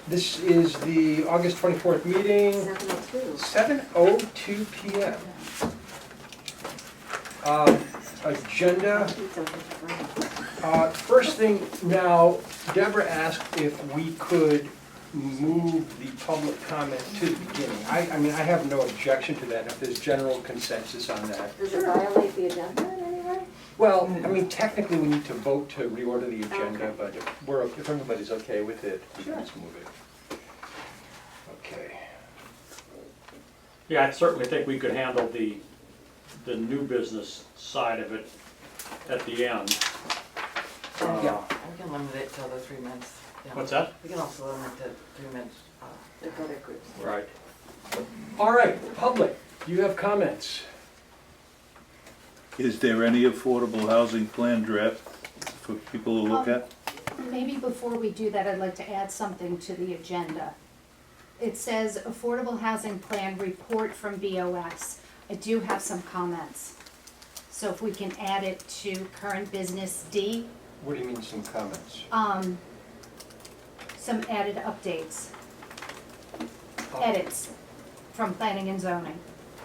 This is the August 24th meeting, 7:02 p.m. Agenda. First thing now, Deborah asked if we could move the public comment to the beginning. I mean, I have no objection to that if there's general consensus on that. Does it violate the agenda in any way? Well, I mean, technically we need to vote to reorder the agenda, Okay. but if everybody's okay with it, we can just move it. Okay. Yeah, I certainly think we could handle the new business side of it at the end. Yeah. We can limit it till the 3 minutes. Yeah. What's that? We can also limit it to 3 minutes. The other groups. Right. All right, public, do you have comments? Is there any affordable housing plan draft for people to look at? Maybe before we do that, I'd like to add something to the agenda. It says Affordable Housing Plan Report from BOS. I do have some comments. So if we can add it to current business D, What do you mean, some comments? some added updates, edits from planning and zoning.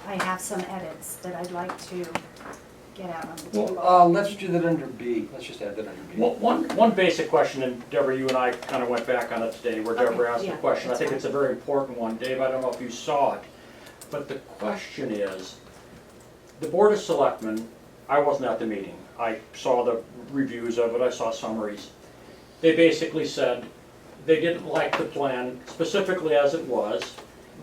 I have some edits that I'd like to get out on the table. Well, let's do that under B. Let's just add that under B. Well, one basic question, and Deborah, you and I kind of went back on it today, where Deborah Okay, asked the yeah, question. I that's think fine. it's a very important one. Dave, I don't know if you saw it, but the question is, the Board of Selectmen, I wasn't at the meeting. I saw the reviews of it, I saw summaries. They basically said they didn't like the plan specifically as it was,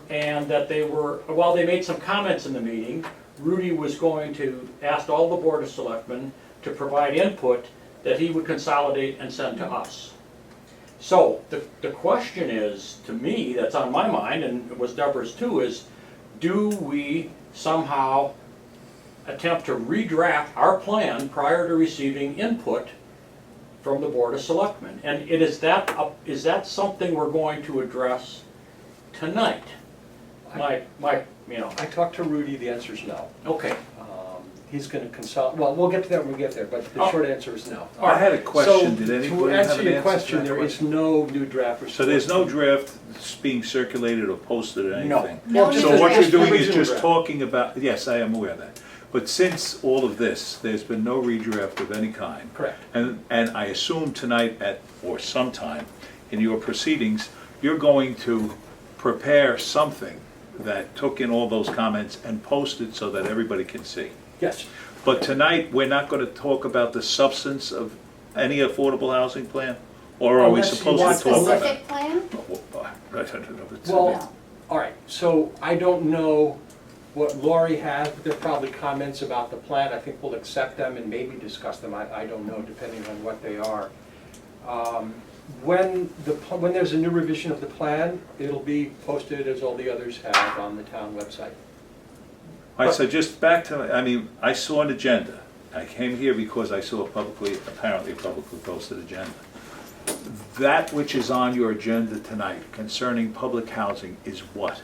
and that they were, while they made some comments in the meeting, Rudy was going to ask all the Board of Selectmen to provide input that he would consolidate and send to us. So the question is, to me, that's on my mind, and it was Deborah's too, is do we somehow attempt to redraft our plan prior to receiving input from the Board of Selectmen? And is that something we're going to address tonight? You know, I talked to Rudy, the answer is no. okay. He's gonna consult, well, we'll get to that when we get there, but the short answer is no. I had a question, So, did anybody to have answer an your answer to question, that there is question? no new draft. So there's no draft being circulated or posted or No. anything? No Well, just new So what you're draft. doing is original just draft. talking about, yes, I am aware of that. But since all of this, there's been no redraft of any kind. Correct. And I assume tonight or sometime in your proceedings, you're going to prepare something that took in all those comments and post it so that everybody can see. Yes. But tonight, we're not going to talk about the substance of any affordable housing plan? Or are we Unless you supposed want to to talk about it? Specific plan? Well, all right, so I don't know what Lori has, but there are probably comments about the plan. I think we'll accept them and maybe discuss them. I don't know, depending on what they are. When there's a new revision of the plan, it'll be posted as all the others have on the town website. All right, so just back to, I mean, I saw an agenda. I came here because I saw apparently a publicly posted agenda. That which is on your agenda tonight concerning public housing is what?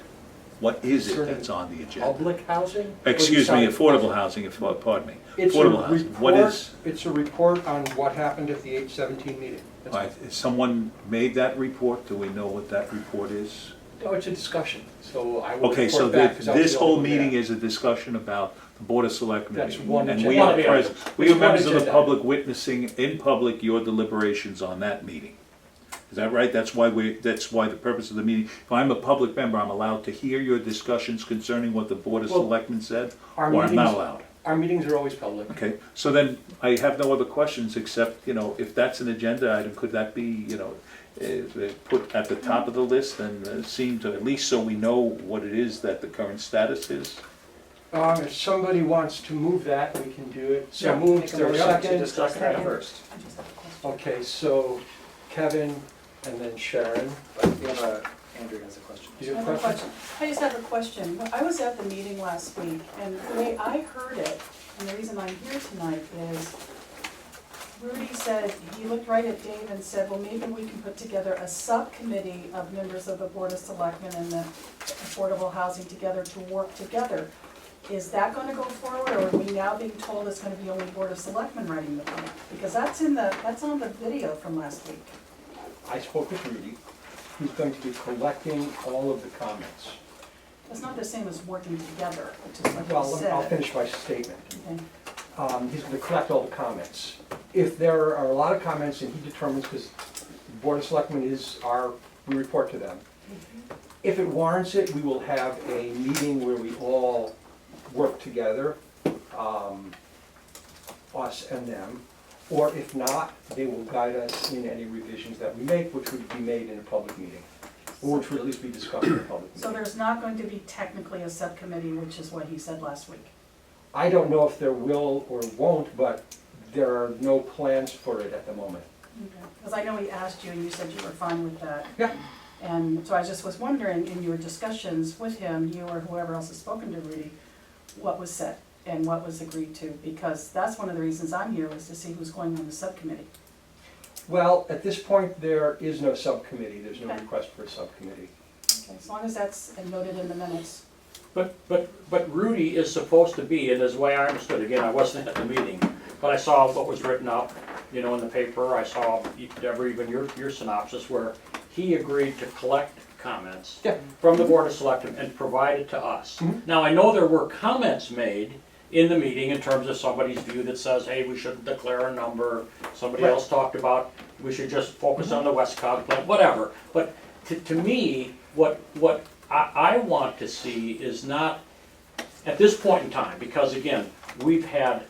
What is it that's on the agenda? Public housing? Excuse me, affordable housing, pardon me. It's a Affordable housing. What report, is, it's a report on what happened at the H17 meeting. That's all right, has someone made that report? Do we know what that report is? No, it's a discussion, so I will Okay, so report back. 'cause I was this the whole only one meeting there. is a discussion about the Board of Selectmen. That's meeting, one And agenda. we are One present, we It's are one members of the agenda. public witnessing in public your deliberations on that meeting. Is that right? That's why the purpose of the meeting. If I'm a public member, I'm allowed to hear your discussions concerning what the Board of Well, Selectmen said, our or I'm not meetings- allowed? Our meetings are always public. Okay, so then I have no other questions except, if that's an agenda item, could that be, put at the top of the list and seen to, at least so we know what it is that the current status is? If somebody wants to move that, we can do it. So Yeah, moved, make a there a motion to second? discuss that first. Okay, so Kevin and then Sharon. Andrew has a question. Do you I have have a a question? question. I just have a question. I was at the meeting last week, and the way I heard it, and the reason I'm here tonight is Rudy said, he looked right at Dave and said, well, maybe we can put together a subcommittee of members of the Board of Selectmen and the Affordable Housing together to work together. Is that gonna go forward, or are we now being told it's gonna be only Board of Selectmen writing the plan? Because that's on the video from last week. I spoke with Rudy. He's going to be collecting all of the comments. It's not the same as working together, which is what Well, you I'll said. finish my statement. Okay. He's gonna collect all the comments. If there are a lot of comments and he determines, because the Board of Selectmen we report to them. If it warrants it, we will have a meeting where we all work together, us and them. Or if not, they will guide us in any revisions that we make, which would be made in a public meeting. Or which would at least be discussed in a public So meeting. there's not going to be technically a subcommittee, which is what he said last week. I don't know if there will or won't, but there are no plans for it at the moment. Because I know he asked you and you said you were fine with that. Yeah. And so I just was wondering, in your discussions with him, you or whoever else has spoken to Rudy, what was said and what was agreed to? Because that's one of the reasons I'm here, was to see who's going on the subcommittee. Well, at this point, there is no subcommittee, there's no Okay. request for a subcommittee. Okay, as long as that's noted in the minutes. But Rudy is supposed to be, and as the way I understood, again, I wasn't at the meeting, but I saw what was written up, in the paper, I saw, Deborah, even your synopsis, where he agreed to collect comments Yeah. from the Board of Selectmen and provide it to us. Mhm. Now, I know there were comments made in the meeting in terms of somebody's view that says, hey, we shouldn't declare a number. Somebody Right. else talked about, we should just focus on the West Cog plant, whatever. But to me, what I want to see is not, at this point in time, because again, we've had,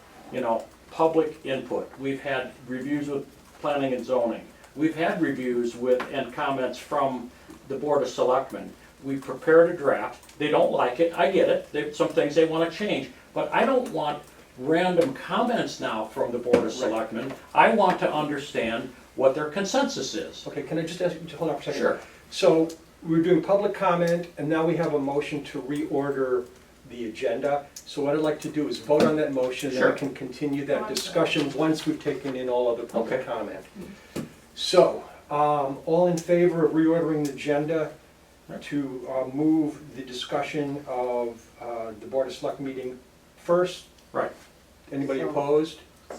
public input, we've had reviews with planning and zoning, we've had reviews with, and comments from the Board of Selectmen. We've prepared a draft, they don't like it, I get it, there's some things they want to change, but I don't want random comments now from the Board of Selectmen. I want to understand what their consensus is. Okay, can I just ask you to hold on for a second? Sure. So, we're doing public comment, and now we have a motion to reorder the agenda. So what I'd like to do is vote on that motion, then Sure. we can continue that discussion once we've taken in all other public Okay. comment. So, all in favor of reordering the agenda to move the discussion of the Board of Select meeting first? Right. Anybody So- opposed? I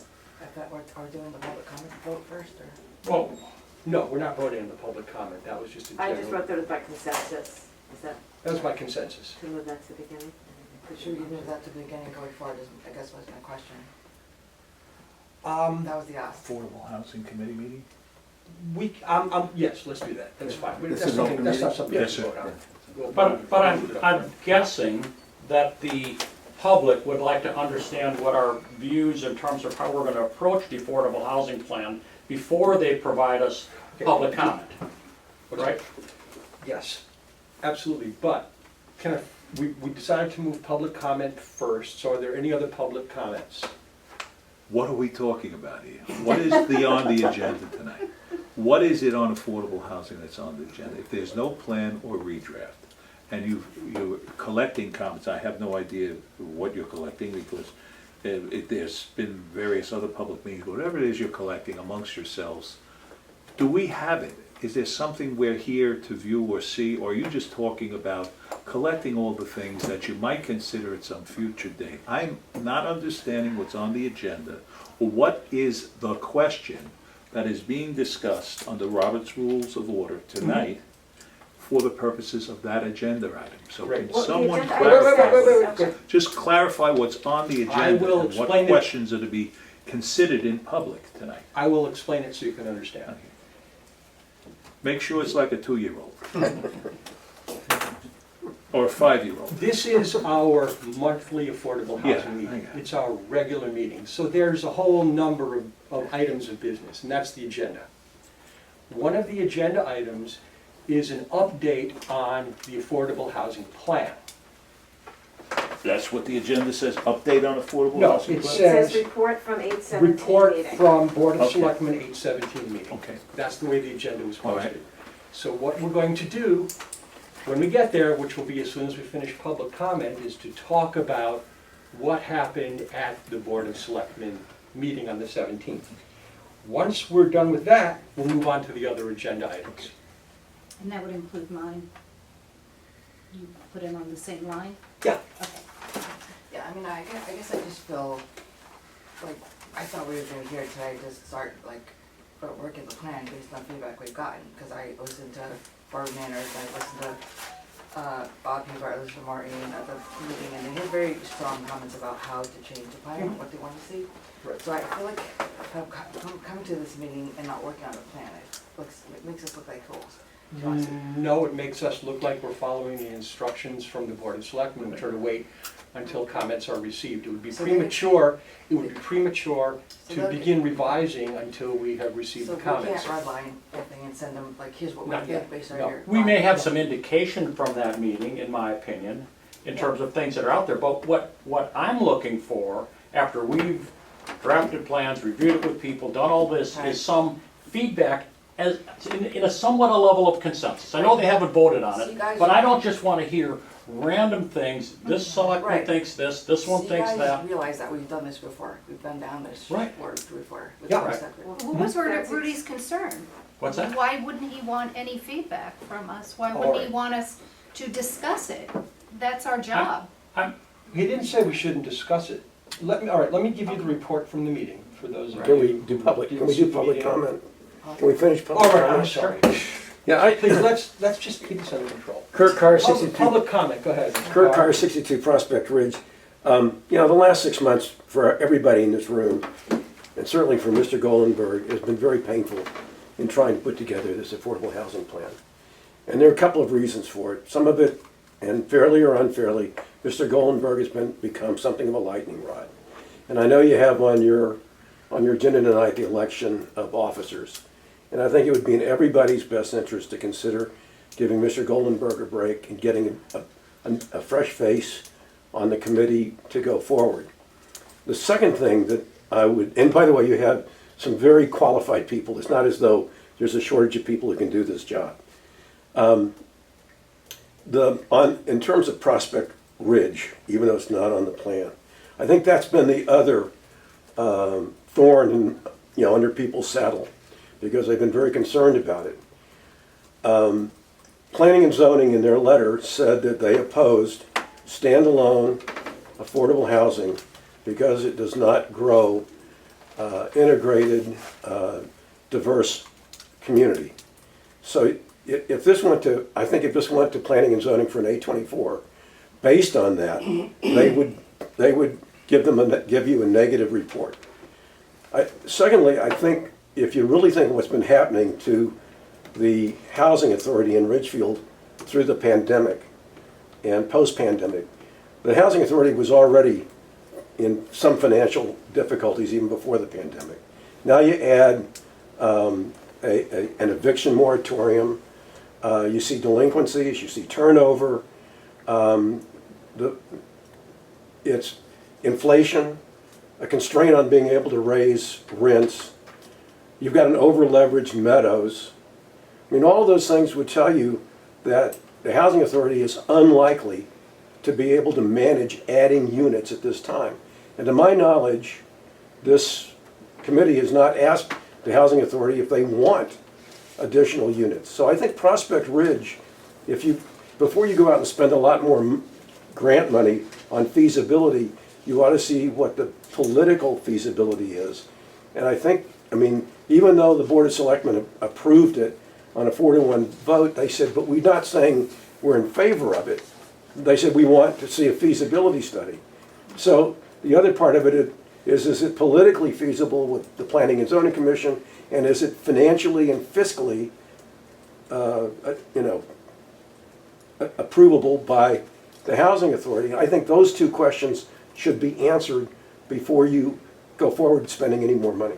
thought are we doing the public comment vote first, or? Well, No, we're not voting on the public comment, that was just a I just general, wrote that as by consensus. Is that that was my consensus. to move that to the beginning? Should we move that to the beginning going forward, I guess was my question. That was the ask. Affordable Housing Committee meeting? Yes, let's do that, that's fine. This That's is something, open that's not meeting? something we Yes, have to sir. vote on. We'll- but we'll move it up. I'm guessing that the public would like to understand what our views in terms of how we're gonna approach the affordable housing plan before they provide us public comment, right? Yes, absolutely, but we decided to move public comment first, so are there any other public comments? What are we talking about here? What is on the agenda tonight? What is it on affordable housing that's on the agenda? If there's no plan or redraft, and you're collecting comments, I have no idea what you're collecting, because there's been various other public meetings, whatever it is you're collecting amongst yourselves, do we have it? Is there something we're here to view or see, or are you just talking about collecting all the things that you might consider at some future date? I'm not understanding what's on the agenda, or what is the question that is being discussed under Robert's Rules of Order tonight for the purposes of that agenda item. So Right. can Well, the someone agenda clarify? says- Just clarify what's on the I agenda will and what explain it. questions are to be considered in public tonight. I will explain it so you can understand. Make sure it's like a 2-year-old. Or a 5-year-old. This is our monthly affordable Yeah, housing I meeting. got it. It's our regular meeting. So there's a whole number of items of business, and that's the agenda. One of the agenda items is an update on the affordable housing plan. That's what the agenda says, update on affordable No, housing it plan? It says says report from 8/17 report meeting. from Board of Okay. Selectmen 8/17 meeting. Okay. That's the way the agenda was All right. posted. So what we're going to do, when we get there, which will be as soon as we finish public comment, is to talk about what happened at the Board of Selectmen meeting on the 17th. Once we're done with that, we'll move on to the other agenda items. And that would include mine. You put it on the same line? Yeah. Okay. Yeah, I mean, I guess I just feel like, I thought we were gonna hear tonight to start like working the plan based on feedback we've gotten, because I listened to Barb Manners, I listened to Bob Huber, I listened to Martin at the meeting, and they had very strong comments about how to change the plan, and what they want to see. Right. So I feel like if I'm coming to this meeting and not working on the plan, it makes us look like fools. to be honest with you. No, it makes us look like we're following the instructions from the Board of Selectmen, which are to wait until comments are received. It would be So they- premature So to that- begin revising until we have received So the we can't comments. redline everything and send them, like, here's what we Not did yet, based on no. your. We may have some indication from that meeting, in my opinion, in terms of things that are out there, but what I'm looking for, after we've drafted plans, reviewed it with people, done all this, Right. is some feedback as, in a somewhat a level of consensus. I know they haven't voted on So you it, guys- but I don't just wanna hear random things, this selectman Right. thinks this one thinks So you that. guys realize that we've done this before, we've been down this Right. road before with Yeah. our Right. separate. What was That's- Rudy's concern? What's that? Why wouldn't he want any feedback from us? Why wouldn't he Alright. want us to discuss it? That's our job. He didn't say we shouldn't discuss it. All right, let me give you the report from the meeting, for those of you. Can we do public, can we do public comment? Can we finish All public right, I'm comment? sorry. Yeah, Please, let's just keep this under control. Kurt Carr, Public 62, public comment, go ahead. Kurt Carr, 62 Prospect Ridge. You know, the last 6 months for everybody in this room, and certainly for Mr. Goldenberg, has been very painful in trying to put together this affordable housing plan. And there are a couple of reasons for it. Some of it, and fairly or unfairly, Mr. Goldenberg has become something of a lightning rod. And I know you have on your agenda tonight the election of officers. And I think it would be in everybody's best interest to consider giving Mr. Goldenberg a break and getting a fresh face on the committee to go forward. The second thing that I would, and by the way, you have some very qualified people. It's not as though there's a shortage of people who can do this job. In terms of Prospect Ridge, even though it's not on the plan, I think that's been the other thorn in, under people's saddle, because they've been very concerned about it. Planning and zoning in their letter said that they opposed standalone affordable housing because it does not grow integrated, diverse community. So if this went to, I think if this went to planning and zoning for an A24, based on that, they would give you a negative report. Secondly, I think if you really think of what's been happening to the housing authority in Ridgefield through the pandemic and post-pandemic, the housing authority was already in some financial difficulties even before the pandemic. Now you add an eviction moratorium, you see delinquencies, you see turnover, it's inflation, a constraint on being able to raise rents. You've got an over-leveraged Meadows. I mean, all of those things would tell you that the housing authority is unlikely to be able to manage adding units at this time. And to my knowledge, this committee has not asked the housing authority if they want additional units. So I think Prospect Ridge, before you go out and spend a lot more grant money on feasibility, you ought to see what the political feasibility is. And I think, even though the Board of Selectmen approved it on a 4-to-1 vote, they said, but we're not saying we're in favor of it. They said, we want to see a feasibility study. So the other part of it is it politically feasible with the Planning and Zoning Commission, and is it financially and fiscally, approvable by the Housing Authority? I think those two questions should be answered before you go forward spending any more money.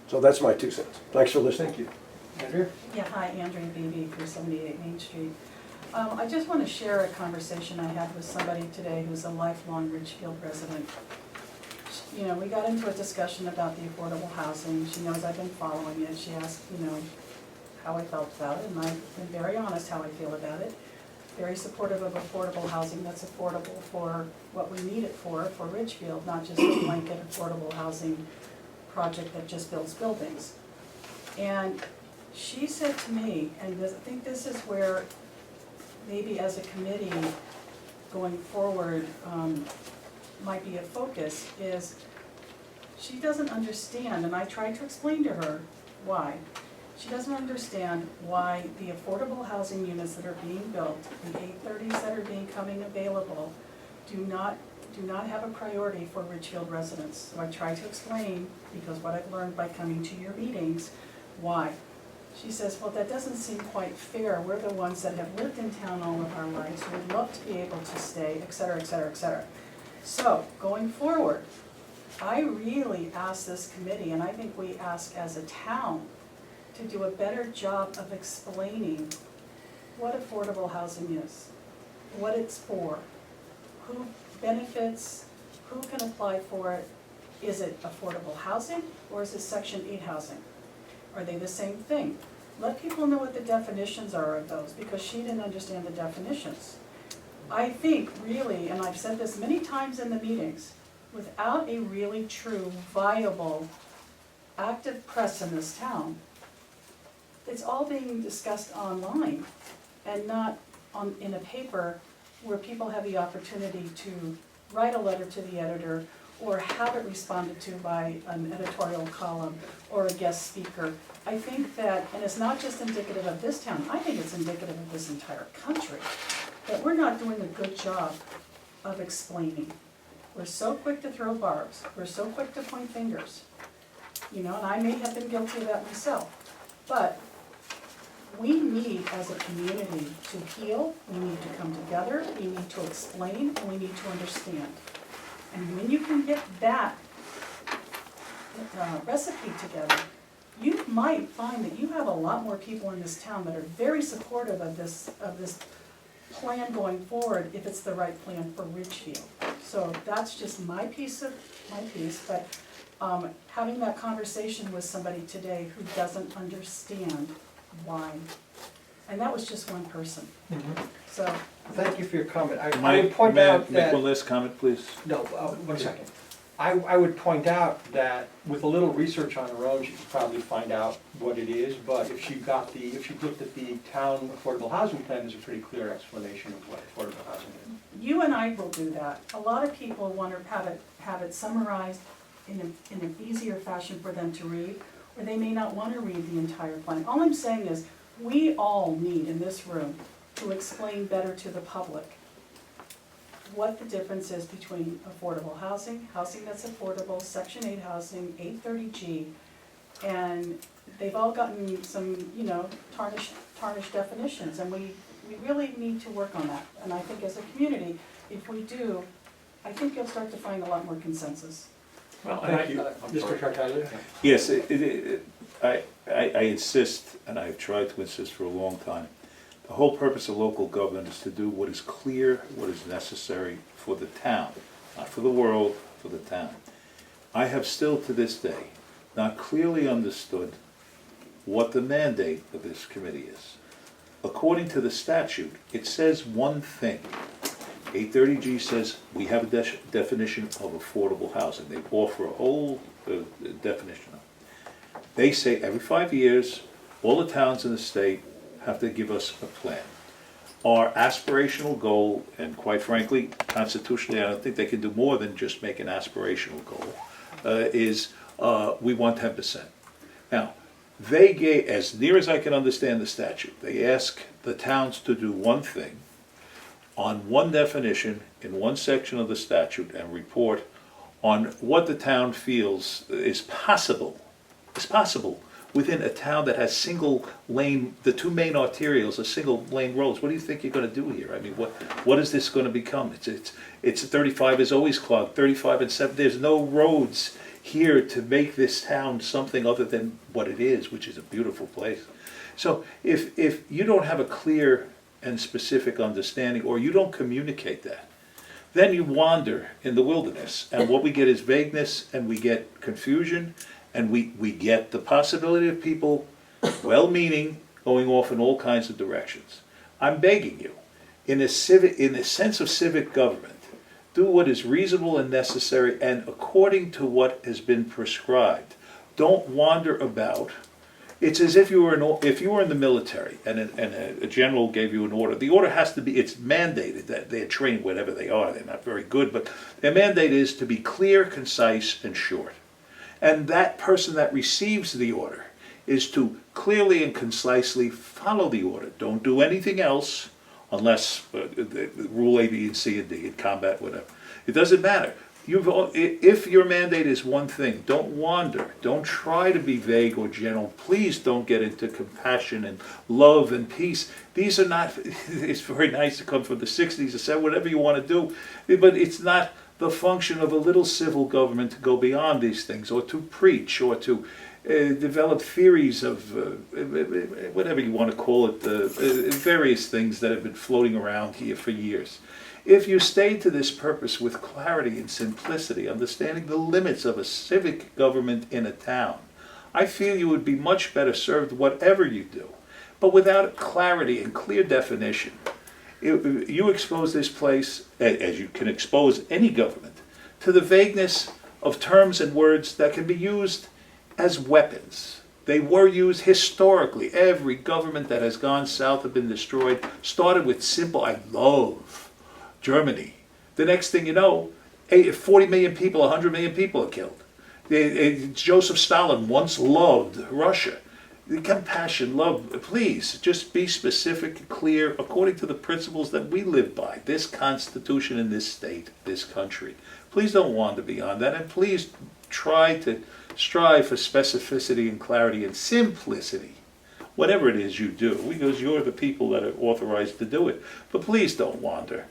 So that's my 2 cents. Thanks for listening. Thank you. Andrea? Yeah, hi, Andrea Beebe, 378 Main Street. I just want to share a conversation I had with somebody today who's a lifelong Ridgefield resident. We got into a discussion about the affordable housing. She knows I've been following it. She asked, how I felt about it, and I've been very honest how I feel about it. Very supportive of affordable housing that's affordable for what we need it for Ridgefield, not just a blanket affordable housing project that just builds buildings. And she said to me, and I think this is where maybe as a committee going forward might be a focus, is she doesn't understand, and I tried to explain to her, Why? She doesn't understand why the affordable housing units that are being built, the 830s that are becoming available, do not have a priority for Ridgefield residents. So I try to explain, because what I've learned by coming to your meetings, why. She says, well, that doesn't seem quite fair. We're the ones that have lived in town all of our lives. We'd love to be able to stay, et cetera, et cetera, et cetera. So, going forward, I really ask this committee, and I think we ask as a town, to do a better job of explaining what affordable housing is, what it's for, who benefits, who can apply for it. Is it affordable housing or is it Section 8 housing? Are they the same thing? Let people know what the definitions are of those, because she didn't understand the definitions. I think really, and I've said this many times in the meetings, without a really true, viable, active press in this town, it's all being discussed online and not in a paper where people have the opportunity to write a letter to the editor or have it responded to by an editorial column or a guest speaker. I think that, and it's not just indicative of this town, I think it's indicative of this entire country, that we're not doing a good job of explaining. We're so quick to throw barbs, we're so quick to point fingers, and I may have been guilty of that myself. But we need, as a community, to heal, we need to come together, we need to explain, and we need to understand. And when you can get that recipe together, you might find that you have a lot more people in this town that are very supportive of this plan going forward, if it's the right plan for Ridgefield. So that's just my piece, but having that conversation with somebody today who doesn't understand why. And that was just one person. So, Thank you for your comment. I would point out Make that, one last comment, please? no, 1 second. I would point out that with a little research on her own, she could probably find out what it is, but if she looked at the town affordable housing plan, there's a pretty clear explanation of what affordable housing is. you and I will do that. A lot of people want to have it summarized in an easier fashion for them to read, or they may not want to read the entire plan. All I'm saying is, we all need in this room to explain better to the public what the difference is between affordable housing, housing that's affordable, Section 8 housing, 830G, and they've all gotten some, tarnished definitions, and we really need to work on that. And I think as a community, if we do, I think you'll start to find a lot more consensus. Well, Thank you. Mr. Tartaglia? Yes, I insist, and I've tried to insist for a long time, the whole purpose of local government is to do what is clear, what is necessary for the town, not for the world, for the town. I have still to this day not clearly understood what the mandate of this committee is. According to the statute, it says one thing. 830G says we have a definition of affordable housing. They offer a whole definition of it. They say every 5 years, all the towns in the state have to give us a plan. Our aspirational goal, and quite frankly, constitutionally, I don't think they can do more than just make an aspirational goal, is we want 10%. Now, they gave, as near as I can understand the statute, they ask the towns to do one thing on one definition in one section of the statute and report on what the town feels is possible within a town that has single lane, the two main arterials are single lane roads. What do you think you're gonna do here? I mean, what is this gonna become? It's 35 is always clogged, 35 and 7, there's no roads here to make this town something other than what it is, which is a beautiful place. So if you don't have a clear and specific understanding, or you don't communicate that, then you wander in the wilderness, and what we get is vagueness, and we get confusion, and we get the possibility of people, well-meaning, going off in all kinds of directions. I'm begging you, in a sense of civic government, do what is reasonable and necessary and according to what has been prescribed. Don't wander about. It's as if you were in the military and a general gave you an order. The order has to be, it's mandated that they're trained whatever they are. They're not very good, but their mandate is to be clear, concise, and short. And that person that receives the order is to clearly and concisely follow the order. Don't do anything else unless the rule A, B, and C, and D, in combat, whatever. It doesn't matter. If your mandate is one thing, don't wander. Don't try to be vague or general. Please don't get into compassion and love and peace. These are not, it's very nice to come from the 60s and say whatever you want to do, but it's not the function of a little civil government to go beyond these things, or to preach, or to develop theories of whatever you want to call it, various things that have been floating around here for years. If you stay to this purpose with clarity and simplicity, understanding the limits of a civic government in a town, I feel you would be much better served whatever you do. But without clarity and clear definition, you expose this place, as you can expose any government, to the vagueness of terms and words that can be used as weapons. They were used historically. Every government that has gone south have been destroyed. Started with simple, I love Germany. The next thing you know, 40 million people, 100 million people are killed. Joseph Stalin once loved Russia. Compassion, love, please, just be specific, clear, according to the principles that we live by. This Constitution in this state, this country. Please don't wander beyond that, and please try to strive for specificity and clarity and simplicity. Whatever it is you do, because you're the people that are authorized to do it. But please don't wander.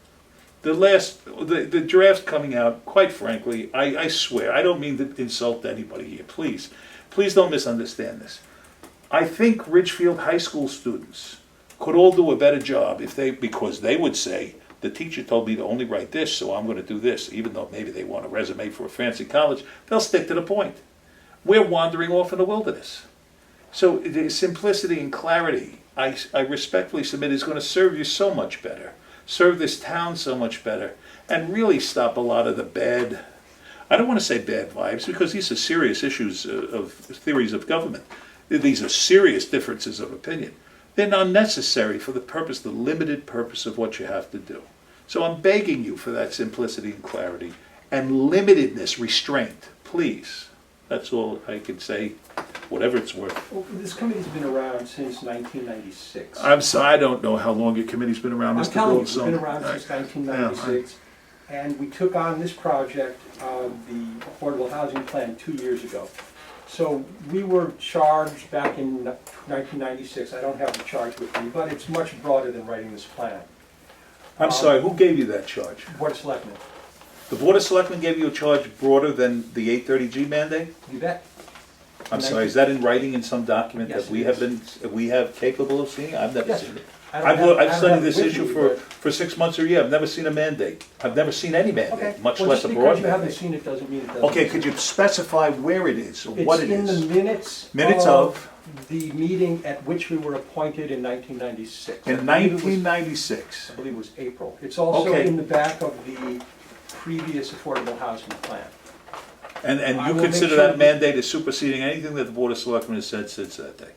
The draft's coming out, quite frankly, I swear, I don't mean to insult anybody here, please don't misunderstand this. I think Ridgefield High School students could all do a better job because they would say, the teacher told me to only write this, so I'm going to do this, even though maybe they want a resume for a fancy college, they'll stick to the point. We're wandering off in the wilderness. So the simplicity and clarity, I respectfully submit, is going to serve you so much better. Serve this town so much better, and really stop a lot of the bad, I don't want to say bad vibes, because these are serious issues of theories of government. These are serious differences of opinion. They're not necessary for the limited purpose of what you have to do. So I'm begging you for that simplicity and clarity, and limitedness, restraint, please. That's all I can say, whatever it's worth. Well, this committee's been around since 1996. I'm sorry, I don't know how long your committee's been around, Mr. I'm telling you, Goldstone. it's been around since 1996, and we took on this project, the Affordable Housing Plan, 2 years ago. So we were charged back in 1996, I don't have the charge with me, but it's much broader than writing this plan. I'm sorry, who gave you that charge? Board of Selectmen, The Board of Selectmen gave you a charge broader than the 830G mandate? you bet. I'm sorry, is that in writing in some document Yes, that we it have we have capable of seeing? I've never Yes. seen it. I don't I've have studied it this with issue me, for 6 months or a year. I've never seen a mandate. I've never seen any but- mandate, Okay, much well, less a just broad because you haven't mandate. seen it doesn't mean it doesn't. Okay, could you specify where it is, or what it It's in is? the minutes. Minutes of? The meeting at which we were appointed in 1996. In 1996. I believe it was April. It's also Okay. in the back of the previous affordable housing plan. And I you will make consider sure that mandate as superseding anything that the Board of Selectmen has said since that day?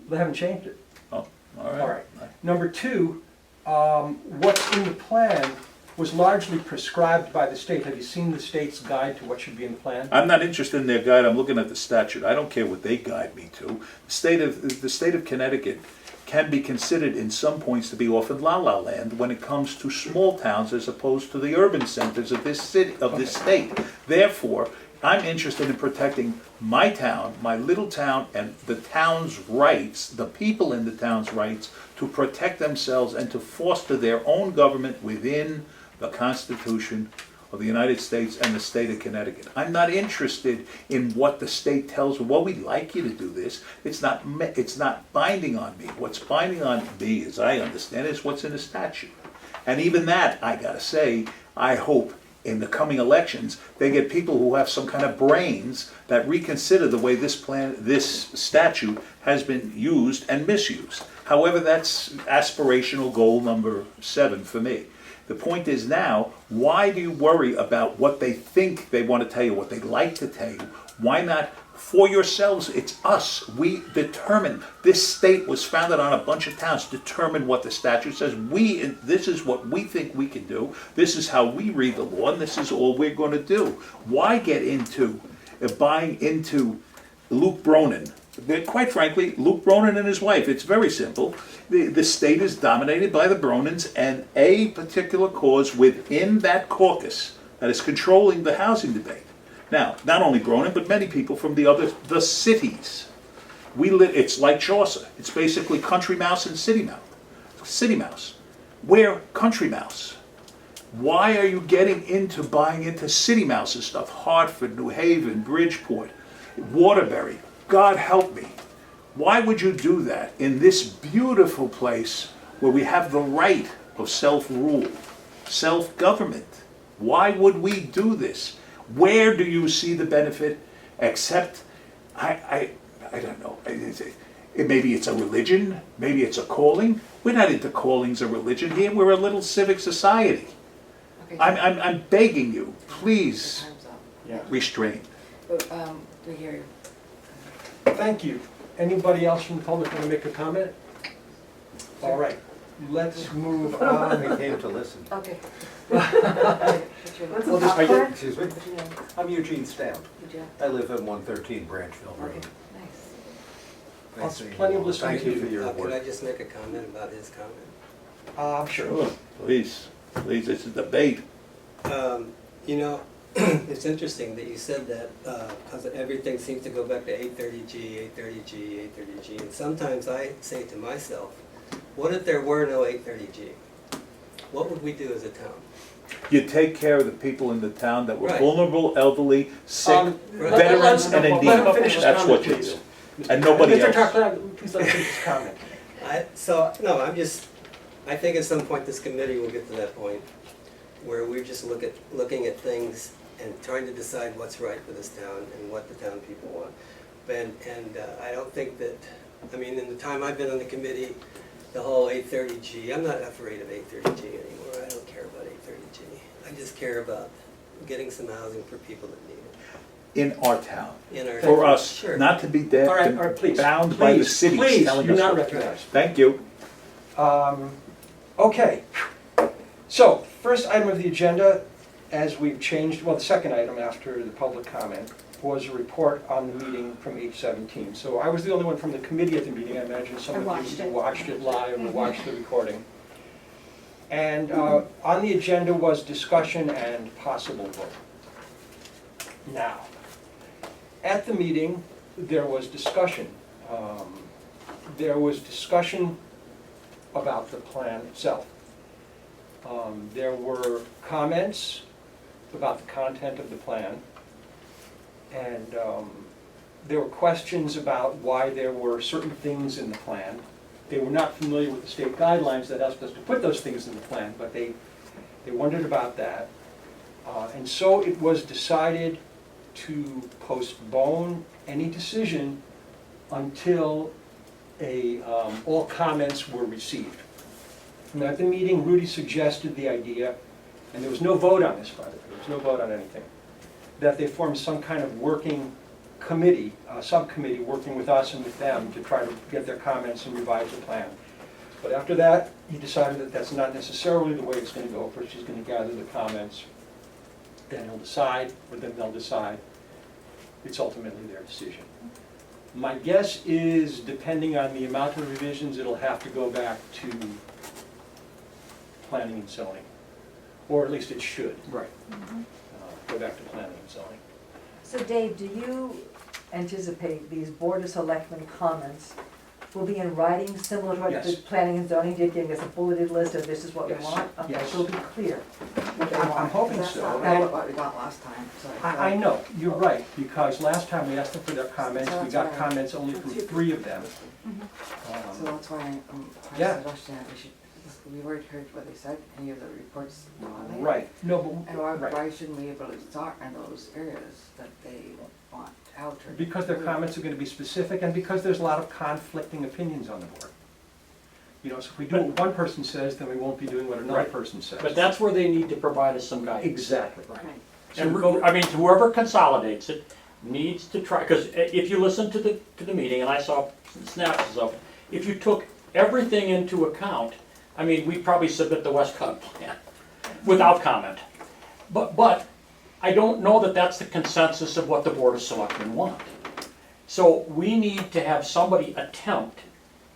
They haven't changed it. Oh, all right. All right. Number two, what's in the plan was largely prescribed by the state. Have you seen the state's guide to what should be in the plan? I'm not interested in their guide, I'm looking at the statute. I don't care what they guide me to. The state of Connecticut can be considered in some points to be often la-la land when it comes to small towns as opposed to the urban centers of this city, of this state. Therefore, I'm interested in protecting my town, my little town, and the town's rights, the people in the town's rights, to protect themselves and to foster their own government within the Constitution of the United States and the state of Connecticut. I'm not interested in what the state tells me. Well, we'd like you to do this. It's not binding on me. What's binding on me, as I understand it, is what's in the statute. And even that, I gotta say, I hope in the coming elections, they get people who have some kind of brains that reconsider the way this statute has been used and misused. However, that's aspirational goal number 7 for me. The point is now, why do you worry about what they think they want to tell you, what they like to tell you? Why not for yourselves? It's us. We determine. This state was founded on a bunch of towns. Determine what the statute says. This is what we think we can do. This is how we read the law, and this is all we're going to do. Why get into buying into Luke Bronin quite frankly, Luke Bronin and his wife. It's very simple. The state is dominated by the Bronins and a particular cause within that caucus that is controlling the housing debate. Now, not only Bronin, but many people from the cities. It's like Chaucer. It's basically country mouse and city mouse. We're country mouse. Why are you getting into buying into city mouse's stuff? Hartford, New Haven, Bridgeport, Waterbury. God help me. Why would you do that in this beautiful place where we have the right of self-rule, self-government? Why would we do this? Where do you see the benefit except, I don't know, maybe it's a religion, maybe it's a calling. We're not into callings or religion here, we're a little civic society. Okay, I'm begging you, please time's up. Yeah. restrain. But, we hear you. Thank you. Anybody else from the public want to make a comment? All right, let's move on. We came to listen. Okay. What's Well, the just- popcorn? Excuse me? What'd you do? I'm Eugene Stamp. What'd you do? I live at 113 Branchville Okay, Road. nice. There's Nice plenty of meeting you all. listening Thank to you do. for your Could I work. just make a comment about his comment? Sure. Sure, please, it's a debate. You know, it's interesting that you said that, because everything seems to go back to 830G, 830G, 830G. And sometimes I say to myself, what if there were no 830G? What would we do as a town? You take care of the people in the town that were Right. vulnerable, elderly, sick, Let- veterans, and in let need. him finish his That's comment, what you please. do. And nobody Mr. else. Tarpon, please let him finish his comment. I think at some point this committee will get to that point where we're just looking at things and trying to decide what's right for this town and what the town people want. And I don't think that, I mean, in the time I've been on the committee, the whole 830G, I'm not afraid of 830G anymore. I don't care about 830G. I just care about getting some housing for people that need it In our town. in our. For us, Sure. not to be All right, please. bound by the Please, cities please, telling you're us not what to do. recognized. Thank you. Okay, so first item of the agenda, as we've changed, well, the second item after the public comment was a report on the meeting from 8/17. So I was the only one from the committee at the meeting. I imagine some I of watched you it. watched it live or watched the recording. And on the agenda was discussion and possible vote. Now, at the meeting, there was discussion. There was discussion about the plan itself. There were comments about the content of the plan, and there were questions about why there were certain things in the plan. They were not familiar with the state guidelines that asked us to put those things in the plan, but they wondered about that. And so it was decided to postpone any decision until all comments were received. And at the meeting, Rudy suggested the idea, and there was no vote on this, by the way, there was no vote on anything, that they form some kind of working committee, subcommittee, working with us and with them to try to get their comments and revise the plan. But after that, he decided that that's not necessarily the way it's going to go. First, he's going to gather the comments, then he'll decide, or then they'll decide. It's ultimately their decision. My guess is, depending on the amount of revisions, it'll have to go back to planning and zoning, or at least it should. Right. Go back to planning and zoning. So Dave, do you anticipate these Board of Selectmen comments will be in writing similar to what the Yes. planning and zoning did, giving us a bulleted list of this is what we Yes. want? Okay, Yes. so it'll be clear what they I'm want. hoping That's so. not And what we got last time, so. I know, you're right, because last time we asked them for their comments, we That's got right. comments only from 3 of them. So that's why I Yeah. suggested that we've already heard what they said, any of the reports on it. Right, no, And but, right. why shouldn't we be able to start in those areas that they want out or? Because their comments are gonna be specific, and because there's a lot of conflicting opinions on the board. You know, so if we do what one person says, then we won't be doing what another Right. person says. But that's where they need to provide us some guidance. Exactly. So And we go, I mean, whoever consolidates it needs to try, because if you listen to the meeting, and I saw snapshots of it, if you took everything into account, I mean, we'd probably submit the Westcott plan without comment. But I don't know that that's the consensus of what the Board of Selectmen want. So we need to have somebody attempt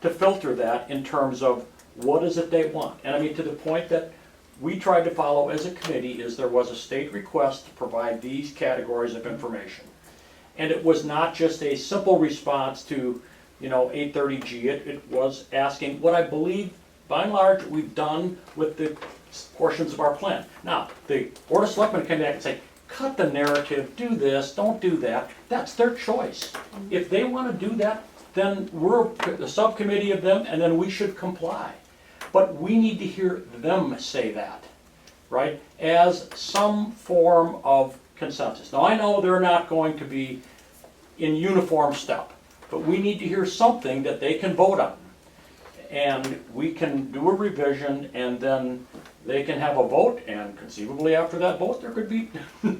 to filter that in terms of what is it they want. And I mean, to the point that we tried to follow as a committee is there was a state request to provide these categories of information. And it was not just a simple response to, 830G, it was asking what I believe, by and large, we've done with the portions of our plan. Now, the Board of Selectmen came back and say, cut the narrative, do this, don't do that. That's their choice. If they want to do that, then we're the subcommittee of them, and then we should comply. But we need to hear them say that, right, as some form of consensus. Now, I know they're not going to be in uniform step, but we need to hear something that they can vote on. And we can do a revision, and then they can have a vote, and conceivably after that vote, there could be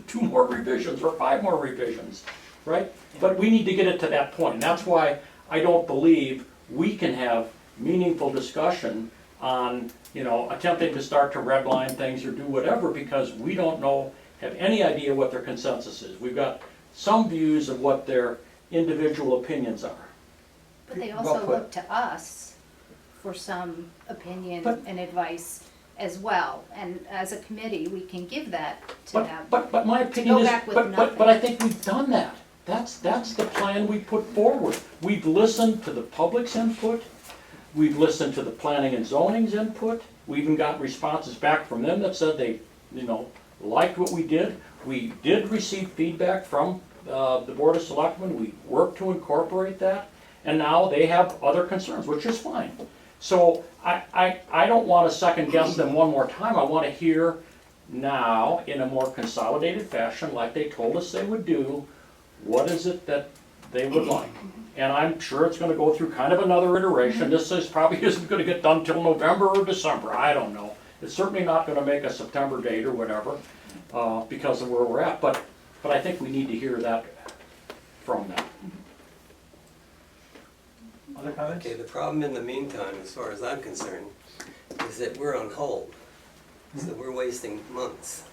2 more revisions or 5 more revisions, right? But we need to get it to that point, and that's why I don't believe we can have meaningful discussion on, attempting to start to redline things or do whatever, because we don't have any idea what their consensus is. We've got some views of what their individual opinions are. But they Well also put. look to us for some opinion But- and advice as well. And as a committee, we can give that to But, them. but my opinion is, back with but I think we've done that. That's the plan we put forward. We've listened to the public's input, we've listened to the planning and zoning's input, we even got responses back from them that said they, liked what we did. We did receive feedback from the Board of Selectmen, we worked to incorporate that, and now they have other concerns, which is fine. So I don't want to second guess them one more time. I want to hear now, in a more consolidated fashion, like they told us they would do, what is it that they would like? And I'm sure it's going to go through kind of another iteration. This probably isn't going to get done till November or December, I don't know. It's certainly not going to make a September date or whatever, because of where we're at, but I think we need to hear that from them. Other comments? Okay, the problem in the meantime, as far as I'm concerned, is that we're on hold. So we're wasting months.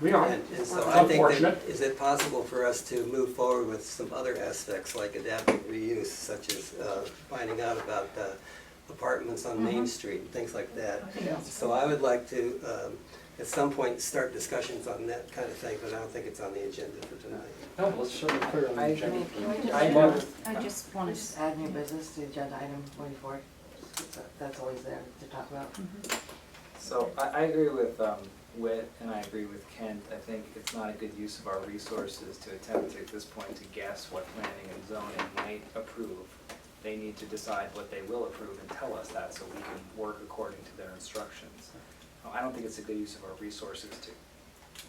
We are. And so It's I think that, unfortunate. is it possible for us to move forward with some other aspects like adaptive reuse, such as finding out about apartments on Main Street and things like that? So I would like to, at some point, start discussions on that kind of thing, but I don't think it's on the agenda for tonight. No, let's certainly clear on the I agenda. mean, can we just, I just want just to, add new business to agenda item 24? That's always there to talk about. So I agree with Whit, and I agree with Kent. I think it's not a good use of our resources to attempt at this point to guess what planning and zoning might approve. They need to decide what they will approve and tell us that so we can work according to their instructions. I don't think it's a good use of our resources to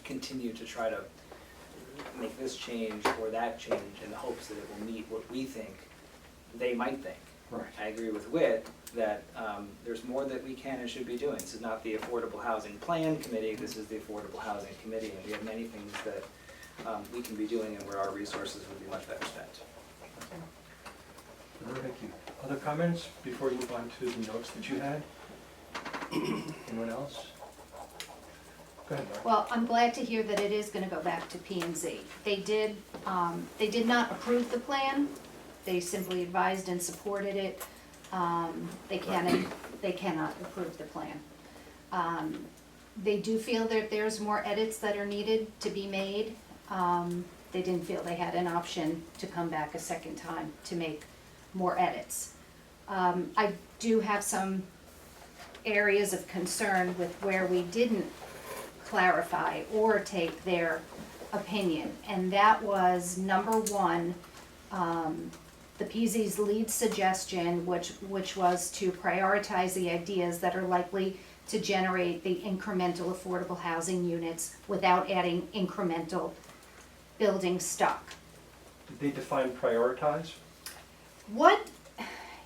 continue to try to make this change or that change in the hopes that it will meet what we think they might think. Right. I agree with Whit that there's more that we can and should be doing. This is not the Affordable Housing Plan Committee, this is the Affordable Housing Committee, and we have many things that we can be doing and where our resources would be much better spent. Thank you. Other comments before you move on to the notes that you had? Anyone else? Go ahead, Mark. well, I'm glad to hear that it is going to go back to P and Z. They did not approve the plan. They simply advised and supported it. They cannot approve the plan. They do feel that there's more edits that are needed to be made. They didn't feel they had an option to come back a second time to make more edits. I do have some areas of concern with where we didn't clarify or take their opinion, and that was number 1, the PZ's lead suggestion, which was to prioritize the ideas that are likely to generate the incremental affordable housing units without adding incremental building stock. Did they define prioritize?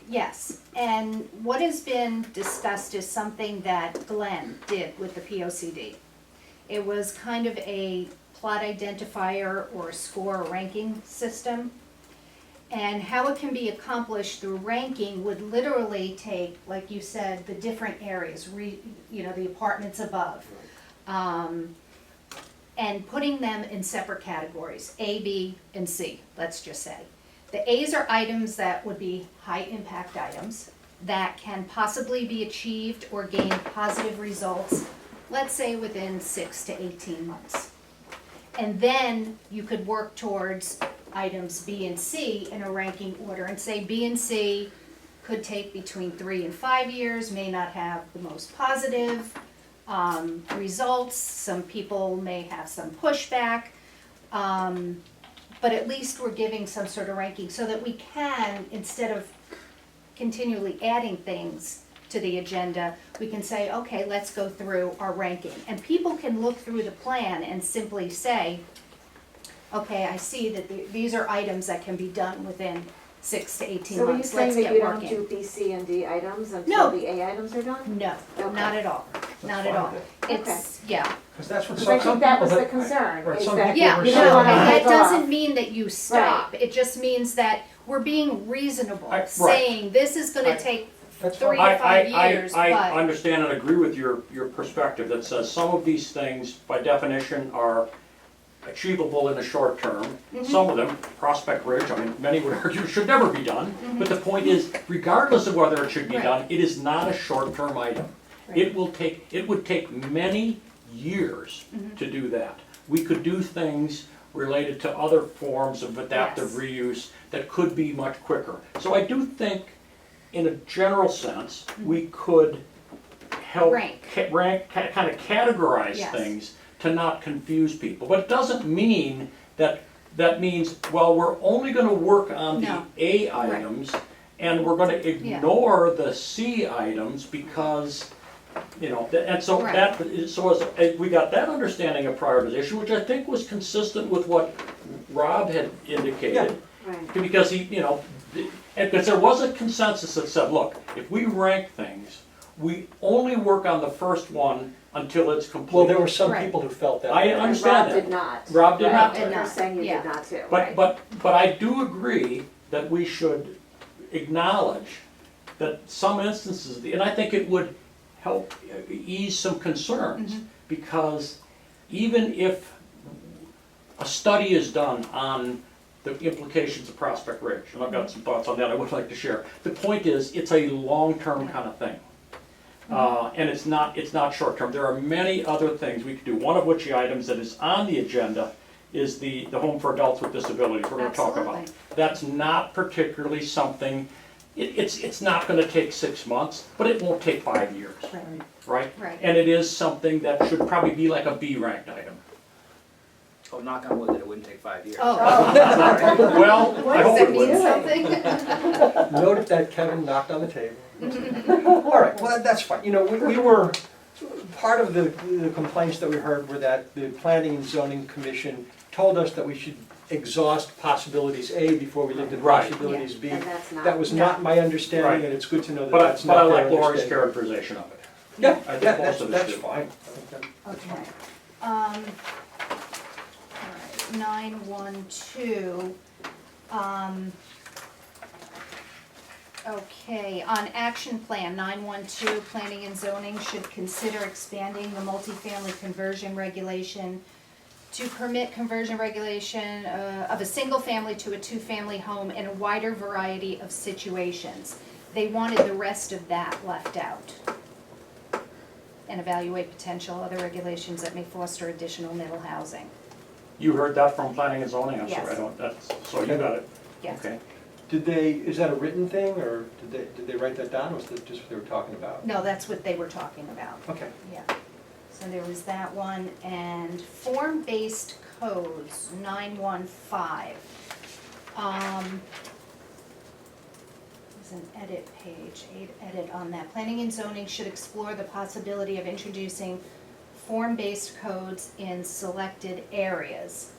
Yes, and what has been discussed is something that Glenn did with the POCD. It was kind of a plot identifier or a score ranking system. And how it can be accomplished through ranking would literally take, like you said, the different areas, the apartments above, and putting them in separate categories, A, B, and C, let's just say. The A's are items that would be high-impact items that can possibly be achieved or gain positive results, let's say within 6 to 18 months. And then you could work towards items B and C in a ranking order and say B and C could take between 3 and 5 years, may not have the most positive results. Some people may have some pushback, but at least we're giving some sort of ranking so that we can, instead of continually adding things to the agenda, we can say, okay, let's go through our ranking. And people can look through the plan and simply say, okay, I see that these are items that can be done within 6 to 18 So are you months. saying Let's that get you don't working. do B, C, and D items No. until the A items are done? No, Okay. not at all, not at all. It's, yeah, Because that's what Because I some think that people was the had- concern, right, is some that people yeah, were you no, don't saying- wanna and that hold off. doesn't mean that you stop. It just means that we're being reasonable, Right. saying this is gonna I- take That's 3 fine. to 5 years, I but, understand and agree with your perspective that says some of these things, by definition, are achievable in the short term. Mm-hmm. Some of them, Prospect Ridge, I mean, many would argue should never be done. But the point is, regardless of whether it should be Mm-hmm. Right. done, it is not a short-term item. It would take many years Mm-hmm. to do that. We could do things related to other forms of adaptive Yes. reuse that could be much quicker. So I do think, in a general sense, we could help Rank. kind of categorize Yes. things to not confuse people. But it doesn't mean that means, well, we're only gonna work on the No. A items and we're gonna ignore the C items because, you know, and so Right. as we got that understanding of prioritization, which I think was consistent with what Rob had indicated. Right. Because he, you know, and because there was a consensus that said, look, if we rank things, we only work on the first one until it's complete. Well, there were some Right. people who felt that. I way. And understand Rob that. did not. Rob did Right, not. And you're Not. saying you Yeah. did not too, But, right? but I do agree that we should acknowledge that some instances, and I think it would help ease some concerns, because even if a study is done on the implications of Prospect Ridge, and I've got some thoughts on that I would like to share. The point is, it's a long-term kind of thing. And it's not short-term. There are many other things we could do, one of which the items that is on the agenda is the Home for Adults with Disabilities we're gonna talk about. Absolutely. That's not particularly something, it's not gonna take 6 months, but it won't take 5 years, right? Right. And it is something that should probably be like a B-ranked item. Oh, knock on wood that it wouldn't take 5 years. oh, Well, I does hope that it mean would. something? Note that Kevin knocked on the table. All right, well, that's fine. You know, we were, part of the complaints that we heard were that the Planning and Zoning Commission told us that we should exhaust possibilities A before we looked at Right. possibilities B. And that's not. That was No. not my understanding, Right. and it's good to know that But that's I not their like Lori's understanding. characterization of it. Yeah, I think yeah, most of us that's do. fine. Okay. All right, 912, okay, on action plan, 912, planning and zoning should consider expanding the multifamily conversion regulation to permit conversion regulation of a single family to a two-family home in a wider variety of situations. They wanted the rest of that left out. And evaluate potential other regulations that may foster additional middle housing. You heard that from planning and zoning, I'm sorry, Yes. I don't, so you got it. Yes. Okay. Is that a written thing, or did they write that down, or was that just what they were talking about? No, that's what they were talking about, Okay. yeah. So there was that one, and form-based codes, 915. There's an edit page, edit on that. Planning and zoning should explore the possibility of introducing form-based codes in selected areas.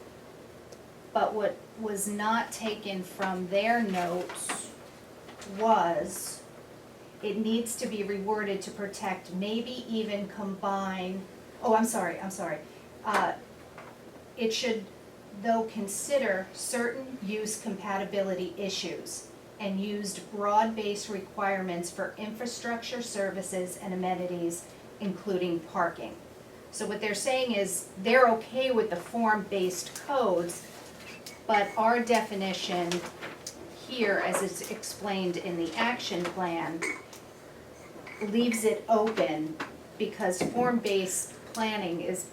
But what was not taken from their notes was, it needs to be reworded to protect, maybe even combine, I'm sorry. It should, though, consider certain use compatibility issues and used broad-based requirements for infrastructure, services, and amenities, including parking. So what they're saying is, they're okay with the form-based codes, but our definition here, as it's explained in the action plan, leaves it open, because form-based planning is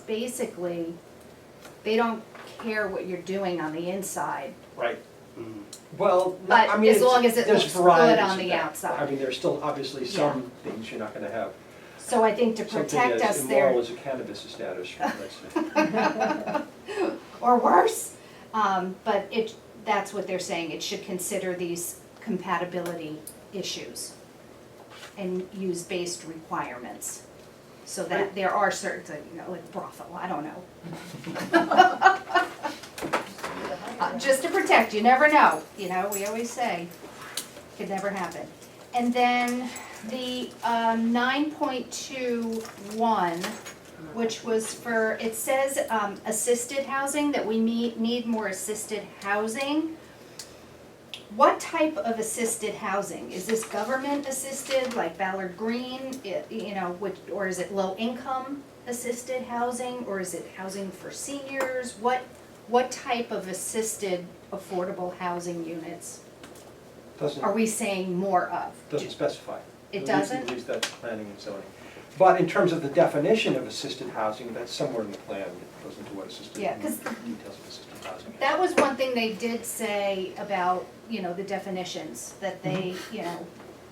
basically, they don't care what you're doing on the inside, Right. Well, but I mean, as long as it there's looks good varieties on of the that. outside. I mean, there's still obviously some things you're not gonna have. So I think to Something protect as us there. immoral as a cannabis establishment, let's say. Or worse. But that's what they're saying, it should consider these compatibility issues and use based requirements. So that there are certain, like brothel, I don't know. Just to protect, you never know, we always say, could never happen. And then the 9.21, which was for, it says assisted housing, that we need more assisted housing. What type of assisted housing? Is this government assisted, like Ballard Green, or is it low income assisted housing, or is it housing for seniors? What type of assisted affordable housing units are we saying more of? Doesn't specify. It doesn't? At least that's planning and zoning. But in terms of the definition of assisted housing, that's somewhere in the plan. It goes into what assisted, Yeah, 'cause details of assisted housing is. That was one thing they did say about, the definitions, that they,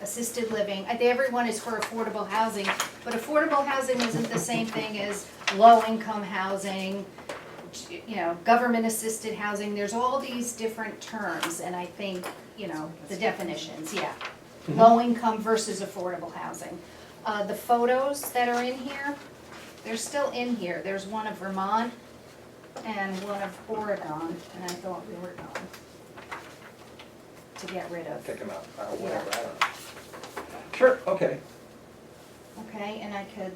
assisted living, I think everyone is for affordable housing, but affordable housing isn't the same thing as low-income housing, government assisted housing, there's all these different terms, and I think, the definitions, yeah. Low-income versus affordable housing. The photos that are in here, they're still in here, there's one of Vermont and one of Oregon, and I thought we were going to get rid of. Take them out, whatever, I don't know. Sure, okay. Okay, and I could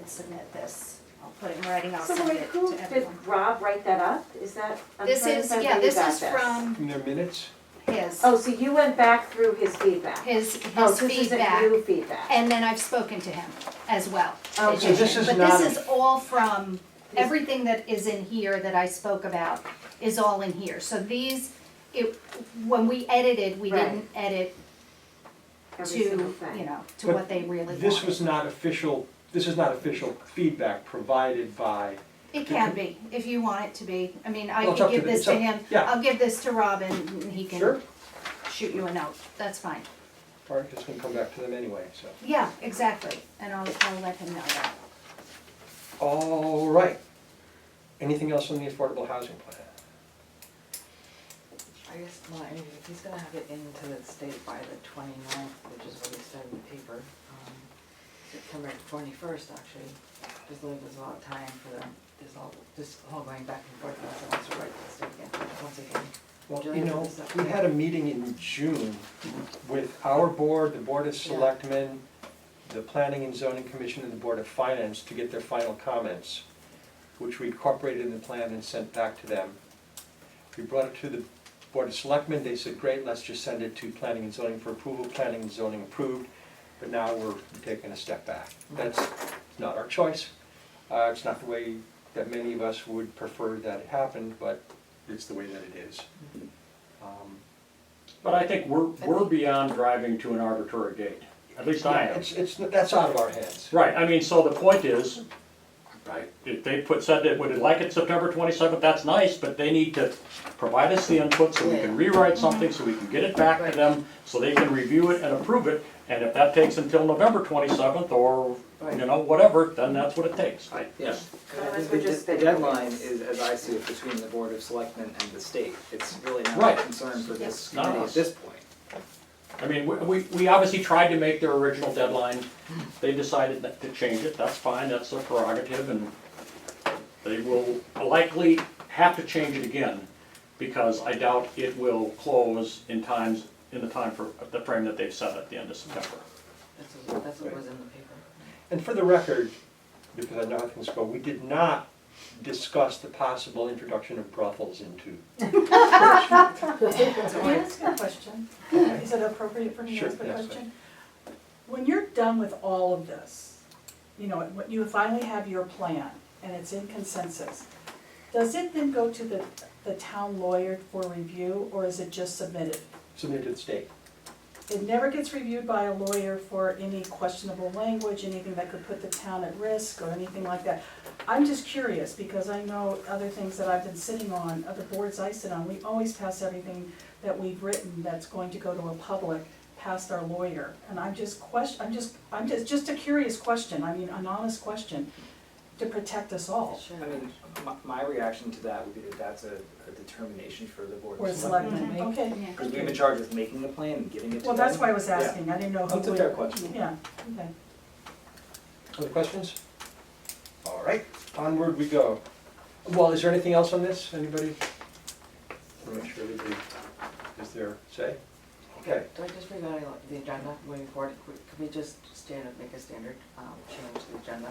submit this, I'll put it in writing, I'll So send wait, it who, to did everyone. Rob write that up? Is that? I'm This trying to is, find yeah, where you this got is from In their minutes? his, Oh, so you went back through his feedback? his Oh, so this isn't feedback, new feedback? and then I've spoken to him as well. Oh, in so this addition. is But not this a- is all from, everything that is in here that I spoke about is all in here. So these, when we edited, we Right. didn't edit Every single to, thing. to But what they really wanted. This is not official feedback provided by, It can be, if you want it to be. I mean, I Well, it's could up to give the- this it's to up- him. yeah. I'll give this to Robin, and he can Sure. shoot you a note. That's fine. or it's gonna come back to them anyway, so. Yeah, exactly. And I'll let him know that. All right. Anything else on the affordable housing plan? I guess, well, I mean, if he's gonna have it into the state by the 29th, which is what he said in the paper, September 21st, actually, just leave us a lot of time for them, this all going back and forth, unless it wants to write to the state again, once again. Well, July is we had a meeting in June with our board, the Board of Yeah. Selectmen, the Planning and Zoning Commission, and the Board of Finance to get their final comments, which we incorporated in the plan and sent back to them. We brought it to the Board of Selectmen, they said, great, let's just send it to Planning and Zoning for approval, Planning and Zoning approved, but now we're taking a step back. That's not our choice, it's not the way that many of us would prefer that it happened, but it's the way that it is. But I think we're beyond driving to an arbitrary date, at least I am. That's out of our hands. Right, I mean, so the point is, right, if they said that would like it September 27th, that's nice, but they need to provide us the input so we can rewrite something, so we can get it back to them, so they can review it and approve it, and if that takes until November 27th or, whatever, then that's what it takes. Yes. Otherwise, we're just The spinning deadline wheels. is, as I see it, between the Board of Selectmen and the state. It's really not Right. a concern for this Not committee us. at this point. I mean, we obviously tried to make their original deadline, they decided to change it, that's fine, that's their prerogative, and they will likely have to change it again, because I doubt it will close in the frame that they've set at the end of September. That's what was in the paper. And for the record, because I know how things go, we did not discuss the possible introduction of brothels into. Can I ask a question? Is it appropriate for me to Sure, ask a yes, question? When you're done with all of this, when you finally have your plan and it's in consensus, Does it then go to the town lawyer for review, or is it just submitted? Submitted to the state. It never gets reviewed by a lawyer for any questionable language, anything that could put the town at risk or anything like that. I'm just curious, because I know other things that I've been sitting on, other boards I sit on, we always pass everything that we've written that's going to go to a public past our lawyer. And I'm just a curious question, I mean, an honest question, to protect us all. Sure. I mean, my reaction to that would be that that's a determination for the board Or of selectmen. selectmen, Mhm. okay. Yeah. Because we're in charge of making the plan and giving it to them. Well, that's why I was asking, I didn't know who That's a would. fair question. Yeah, okay. Other questions? All right, onward we go. Well, is there anything else on this, anybody? I'm not sure everybody is there, say? Okay. Do I just regarding the agenda moving forward, could we just make a standard change to the agenda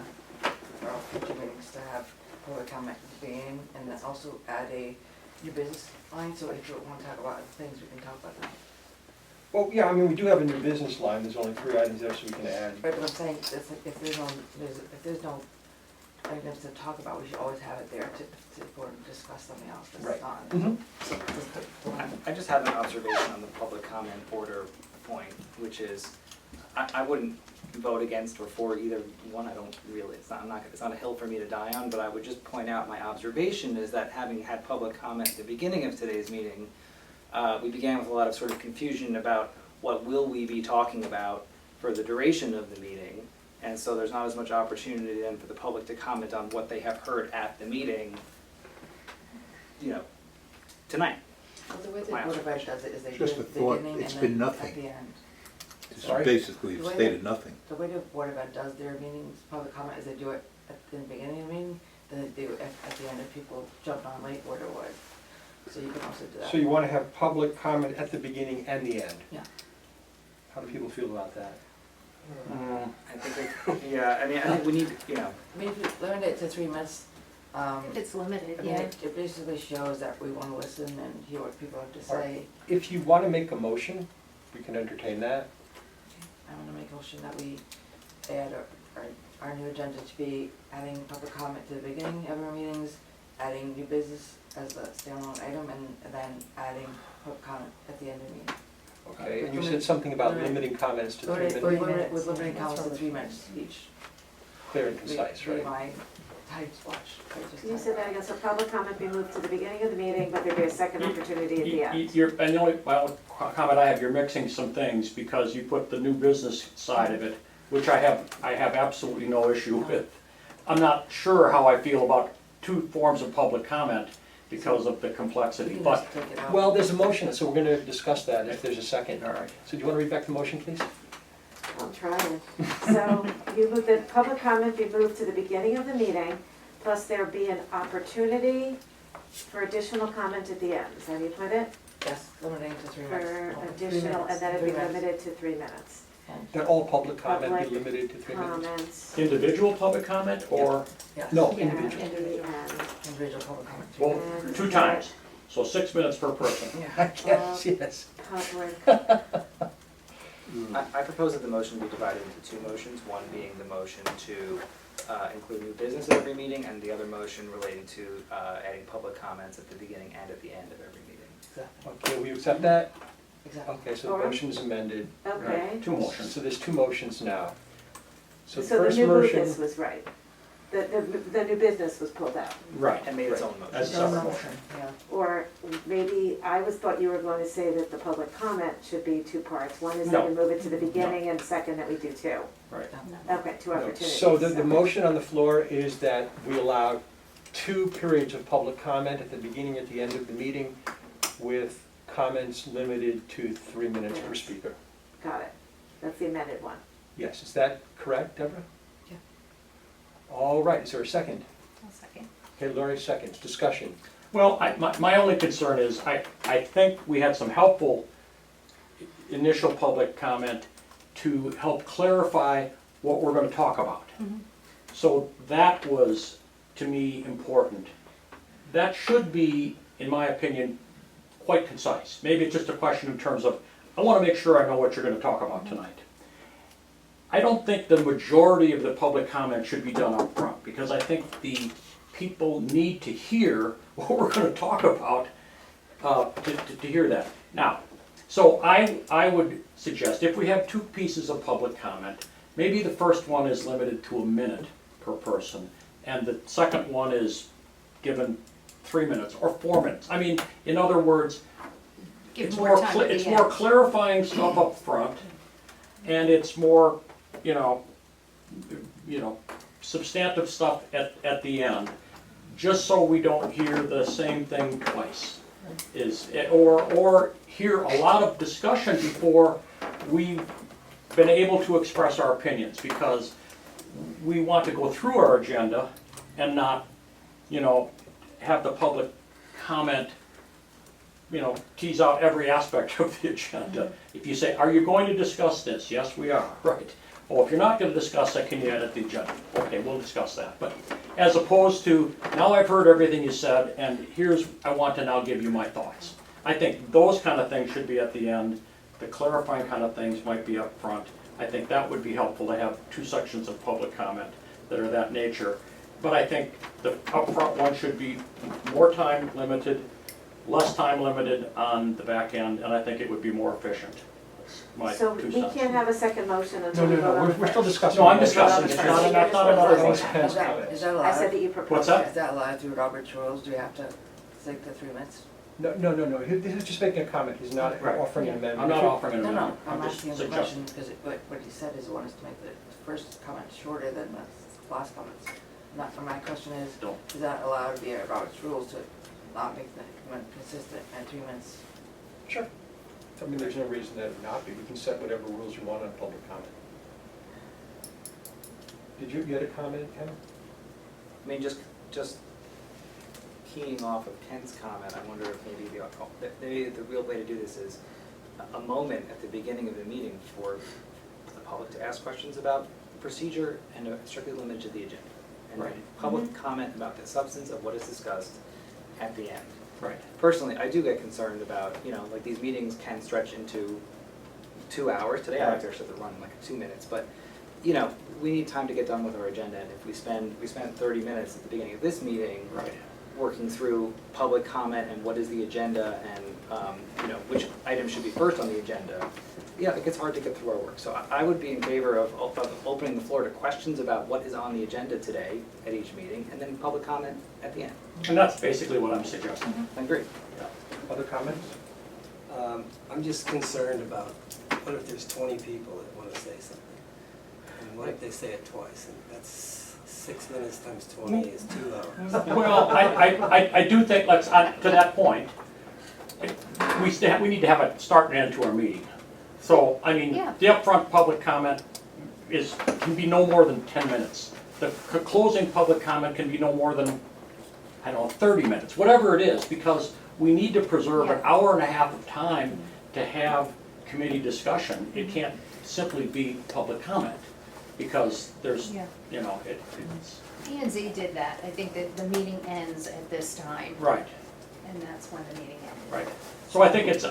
for all future meetings to have public comment at the beginning, and then also add a new business line, so if you want to talk about things, we can talk about them. Well, yeah, I mean, we do have a new business line, there's only 3 items there, so we can add. Right, but I'm saying, if there's no items to talk about, we should always have it there to discuss something else that's Right. on. Mhm. So just the- I just have an observation on the public comment order point, which is, I wouldn't vote against or for either one, I don't really, it's not a hill for me to die on, but I would just point out my observation is that having had public comment at the beginning of today's meeting, we began with a lot of sort of confusion about what will we be talking about for the duration of the meeting, and so there's not as much opportunity then for the public to comment on what they have heard at the meeting, you know, tonight. Well, the way the My Board of Ed observation. does it is they do Just it a at the thought, beginning and it's then been at nothing. the end. Sorry? Basically, you've The way stated that- nothing. The way the Board of Ed does their meetings, public comment, is they do it at the beginning of the meeting, then they do it at the end if people jumped on late or what. So you can also do that. So you want to have public comment at the beginning and the end? Yeah. How do people feel about that? I think, yeah, I think we need, you know, I mean, if you limit it to 3 minutes, If it's limited, I mean, yeah. it basically shows that we want to listen and hear what people have to All say. If you want to make a motion, we can entertain that. I want to make a motion that we add our new agenda to be adding public comment to the beginning of our meetings, adding new business as a standalone item, and then adding public comment at the end of the meeting. Okay, and you said something about limiting comments to 3 Limited- minutes, limited- With limiting comments to 3 minutes each. clear and concise, Read right? my typed watch. I just You typed said it. that again, so public comment be moved to the beginning of the meeting, but there'd be a second opportunity at the end. And my only comment I have, you're mixing some things because you put the new business side of it, which I have absolutely no issue with. I'm not sure how I feel about 2 forms of public comment because of the We complexity, can but just take it out. Well, there's a motion, so we're going to discuss that if there's a second. All right. So do you want to read back the motion, please? I'm trying. So you move the public comment be moved to the beginning of the meeting, plus there be an opportunity for additional comment at the end. Is that how you put it? Yes, limiting to 3 minutes. For Well, 3 additional, minutes, and then it'd be 3 minutes. limited to 3 minutes. And- That all public comment be Public limited to 3 minutes? Comments. individual public comment or, Yes. No, Yeah, individual. at the end. Individual public comment. well, 2 times, so 6 minutes per person. Yeah. I guess, yes. Public, I propose that the motion be divided into 2 motions, one being the motion to include new business at every meeting, and the other motion relating to adding public comments at the beginning and at the end of every meeting. Okay, will you accept that? Exactly. Okay, so the All right. motion is amended. okay. 2 motions. So there's 2 motions now. So the So the first new motion, business was right. The new business was pulled out. Right. And made its own motion. As a separate motion. Yeah. Or maybe, thought you were going to say that the public comment should be 2 parts. One is that No. we move it to the beginning, and second, that we do 2. right. Okay, 2 opportunities. So the Okay. motion on the floor is that we allow 2 periods of public comment at the beginning and at the end of the meeting with comments limited to 3 minutes per speaker. Got it. That's the amended one. Yes, is that correct, Deborah? Yeah. All right, is there a second? I'll second. Okay, Laurie seconds, discussion. Well, my only concern is, I think we had some helpful initial public comment to help clarify what we're gonna talk about. So that was, to me, important. That should be, in my opinion, quite concise. Maybe it's just a question in terms of, I wanna make sure I know what you're gonna talk about tonight. I don't think the majority of the public comment should be done up front, because I think the people need to hear what we're gonna talk about, to hear that. Now, so I would suggest, if we have two pieces of public comment, maybe the first one is limited to a minute per person, and the second one is given 3 minutes or 4 minutes. I mean, in other words, Give it's more more, time at the it's more end. clarifying stuff up front, and it's more, you know, substantive stuff at the end, just so we don't hear the same thing twice. Or hear a lot of discussion before we've been able to express our opinions, because we want to go through our agenda and not, have the public comment, tease out every aspect of the agenda. If you say, are you going to discuss this? Yes, we are, right. Oh, if you're not gonna discuss that, can you edit the agenda? Okay, we'll discuss that. But as opposed to, now I've heard everything you said, and I want to now give you my thoughts. I think those kind of things should be at the end. The clarifying kind of things might be up front. I think that would be helpful to have two sections of public comment that are that nature. But I think the upfront one should be more time limited, less time limited on the back end, and I think it would be more efficient. That's my So 2 we cents. can't have a second motion No, until we no, vote no, on the we're still first. discussing. No, I'm the discussing, motion. it's not another That was thing. Ken's Is that comment. allowed? I said that you proposed. What's that? Is that allowed through Robert's rules? Do we have to take the 3 minutes? No, he's just making a comment, he's not Right. offering an amendment. I'm not offering an No, amendment. I'm just asking the suggesting. question, because what he said is he wanted us to make the first comment shorter than the last comments. My question is, Don't. is that allowed via Robert's rules to not make the comment consistent at 3 minutes? Sure. I mean, there's no reason that it not be, we can set whatever rules you want on public comment. Did you get a comment, Ken? I mean, just keying off of Ken's comment, I wonder if maybe the real way to do this is a moment at the beginning of the meeting for the public to ask questions about the procedure and strictly limited to the agenda. And then Right. public comment about the substance of what is discussed at the end. Right. Personally, I do get concerned about, like these meetings can stretch into 2 hours. Today I actually have to run in like 2 minutes, but we need time to get done with our agenda, and if we spend 30 minutes at the beginning of this meeting Right. working through public comment and what is the agenda and, which item should be first on the agenda, it gets hard to get through our work. So I would be in favor of opening the floor to questions about what is on the agenda today at each meeting, and then public comment at the end. And that's basically what I'm suggesting. I agree. Other comments? I'm just concerned about, what if there's 20 people that want to say something? And what if they say it twice? And that's 6 minutes times 20 is 2 hours. Well, I do think, to that point, we need to have a start and end to our meeting. So, I mean, Yeah. the upfront public comment can be no more than 10 minutes. The closing public comment can be no more than, 30 minutes, whatever it is, because we need to preserve an Yeah. hour and a half of time to have committee discussion. It can't simply be public comment, because there's, Yeah. it's, P and Z did that. I think that the meeting ends at this time, right. and that's when the meeting ended. Right. So I think it's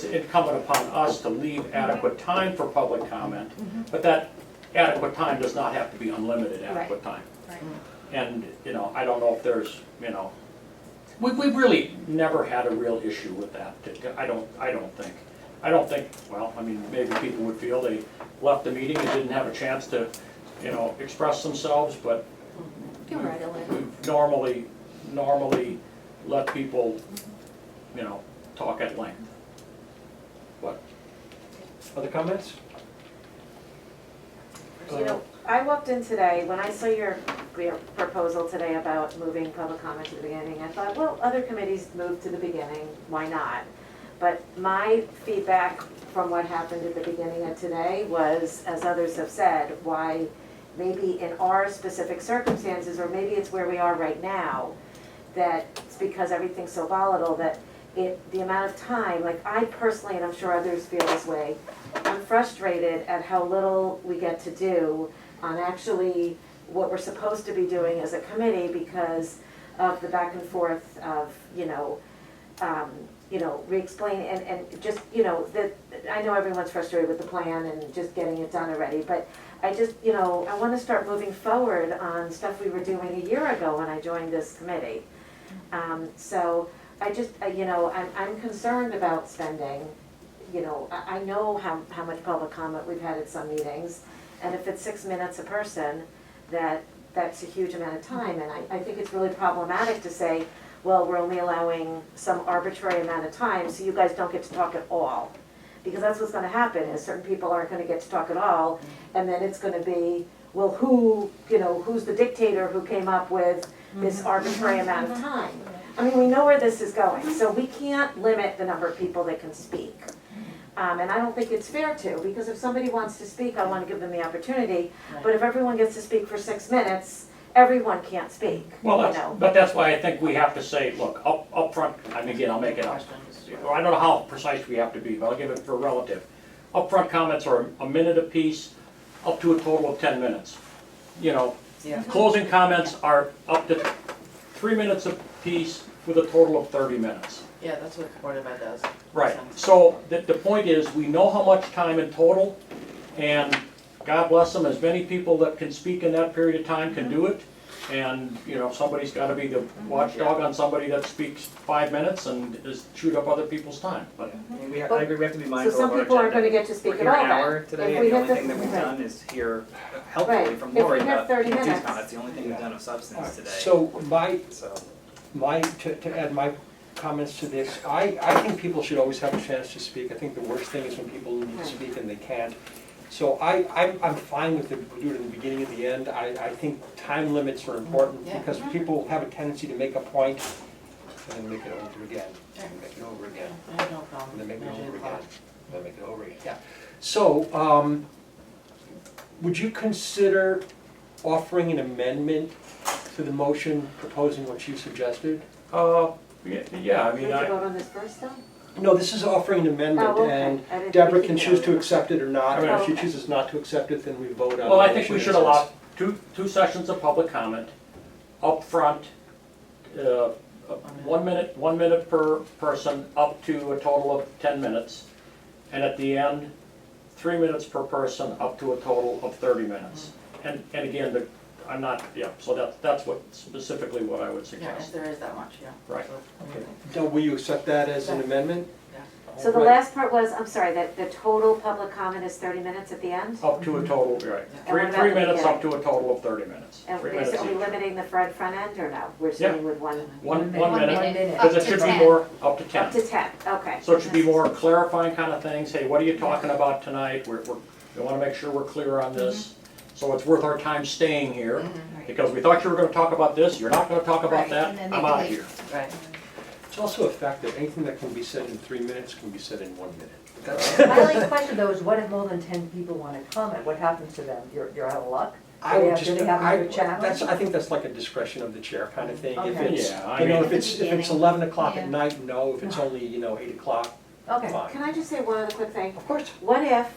incumbent upon us to leave adequate time for public comment, but that adequate time does not have to be unlimited adequate time. Right. And, I don't know if there's, we've really never had a real issue with that. I don't think, well, I mean, maybe people would feel they left the meeting and didn't have a chance to, express themselves, but You can write a letter. we've normally let people, talk at length. But, Other comments? I walked in today, when I saw your proposal today about moving public comment to the beginning, I thought, well, other committees move to the beginning, why not? But my feedback from what happened at the beginning of today was, as others have said, why maybe in our specific circumstances, or maybe it's where we are right now, that it's because everything's so volatile that the amount of time, like I personally, and I'm sure others feel this way, I'm frustrated at how little we get to do on actually what we're supposed to be doing as a committee because of the back and forth of, re-explain and just, that I know everyone's frustrated with the plan and just getting it done already, but I just, I wanna start moving forward on stuff we were doing a year ago when I joined this committee. So I just, I'm concerned about spending, I know how much public comment we've had at some meetings, and if it's 6 minutes a person, that's a huge amount of time, and I think it's really problematic to say, well, we're only allowing some arbitrary amount of time, so you guys don't get to talk at all. Because that's what's gonna happen, is certain people aren't gonna get to talk at all, and then it's gonna be, well, who's the dictator who came up with this arbitrary amount of time? I mean, we know where this is going, so we can't limit the number of people that can speak. And I don't think it's fair to, because if somebody wants to speak, I wanna give them the opportunity, but if everyone gets to speak for 6 minutes, everyone can't speak, Well, that's why I think we have to say, look, up front. I mean, again, I'll make it up. I don't know how precise we have to be, but I'll give it for relative. Upfront comments are a minute apiece, up to a total of 10 minutes. Yeah. Closing comments are up to 3 minutes apiece with a total of 30 minutes. Yeah, that's what Board of Ed does. Right, so the point is, we know how much time in total, and God bless them, as many people that can speak in that period of time can do it. And, somebody's gotta be the watchdog on somebody that speaks 5 minutes and is chewed up other people's time, but. I agree, we have to be mindful So some of our people aren't agenda. gonna get to speak We're at here all an then. hour today, If and we the hit only the- thing that we've right. done is hear helpfully Right. from If we Lori have about 30 Duke's minutes. comments, the only thing we've done of substance today. So So, to add my comments to this, I think people should always have a chance to speak. I think the worst thing is when people need to speak and they can't. So I'm fine with it, we do it in the beginning and the end. I think time limits are important Yeah. because people have a tendency to make a point and then make it over again, and make it over again, I have no problem. and then make it Usually over the clock. again, and then make it over again, yeah. So, would you consider offering an amendment to the motion proposing what you suggested? Yeah, I We mean, have to vote on this first though? No, this is offering an amendment, Oh, okay. and I didn't Deborah think can you choose could. to accept it or not. Oh, If she okay. chooses not to accept it, then we vote on the well, I think we motion should as allow two sessions of public comment, up front, 1 minute per person, up to a total of 10 minutes. And at the end, 3 minutes per person, up to a total of 30 minutes. And again, I'm not, so that's specifically what I would Yeah, if suggest. there is that much, yeah. Right. So, Okay. Now, will you accept that as an amendment? So the Right. last part was, I'm sorry, that the total public comment is 30 minutes at the end? Up to a total, right, And what about 3 the minutes up beginning? to a total of 30 minutes. And 3 is minutes it, are we each. limiting the front end or no? We're sitting with one, One One minute, minute, because up it to should be 10. more, up to 10. up to 10, okay. So it should be more clarifying kind of things, hey, what are you talking about tonight? We want to make sure we're clear on this, so it's worth our time staying here, because we thought you were going to talk about this, you're not going to talk about Right, that, and then they I'm can out of leave. here. Right. It's also a fact that anything that can be said in 3 minutes can be said in 1 minute. My only question though is what if more than 10 people want to comment? What happens to them? You're out of luck? I would Do they have another challenge? I think that's like a discretion of the chair kind of thing. If Okay. it's, Yeah, I you know, mean- if it's 11 o'clock Yeah. at night, no. If it's only, 8 o'clock, Okay. fine. Can I just say one other quick thing? Of course. What if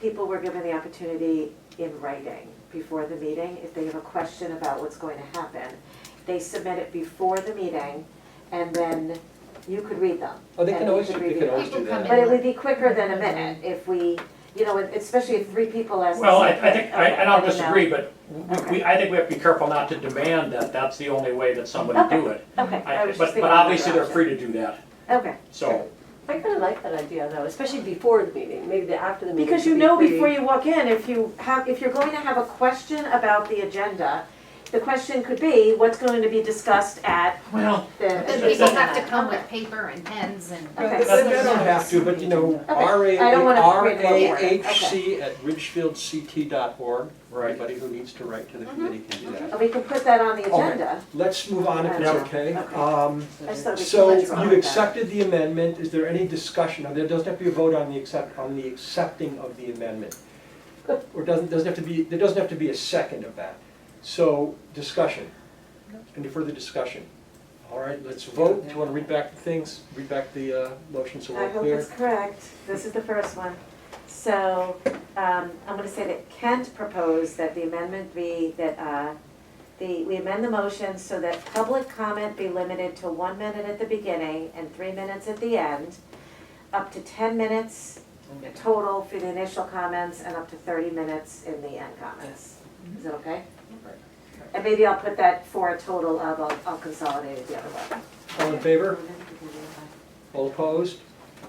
people were given the opportunity in writing before the meeting, if they have a question about what's going to happen? They submit it before the meeting, and then you could read them. Oh, they and can you always, could they review can them. always do People come that. But it would be quicker than a minute if we, especially if 3 people ask the Well, same I think, thing. and I'll Okay, disagree, but Okay. I think we have to be careful not to demand that that's the only way that somebody Okay. do it. Okay, I was just But thinking. obviously they're another free to do that, option. Okay. so. I kind of like that idea though, especially before the meeting, maybe after the meeting. Because to you be know free. before you walk in, if you're going to have a question about the agenda, the question could be, what's going to be discussed at Well, the. Then people have to come with paper and pens and. Okay. They don't have to, but Okay, I don't wanna create more work. RAHC at ridgefieldct.org. Right. Anybody who needs to write to the committee can do that. And we can put that on the agenda. Let's move on if it's Yeah. okay. Okay. Um, I just thought it'd be So much fun you with that. accepted the amendment, is there any discussion? Now, there doesn't have to be a vote on the accepting of the amendment. Or there doesn't have to be a second of that. So, discussion. Any further discussion? All right, let's vote. Do you want to read back the things, read back the motion so I we're hope clear? it's correct. This is the first one. So, I'm gonna say that Kent proposed that the amendment be that, we amend the motion so that public comment be limited to 1 minute at the beginning and 3 minutes at the end, up to 10 minutes a total for the initial comments and up to 30 minutes in the end comments. Is that okay? And maybe I'll put that for a total of, I'll consolidate it the other way. All in favor? All opposed?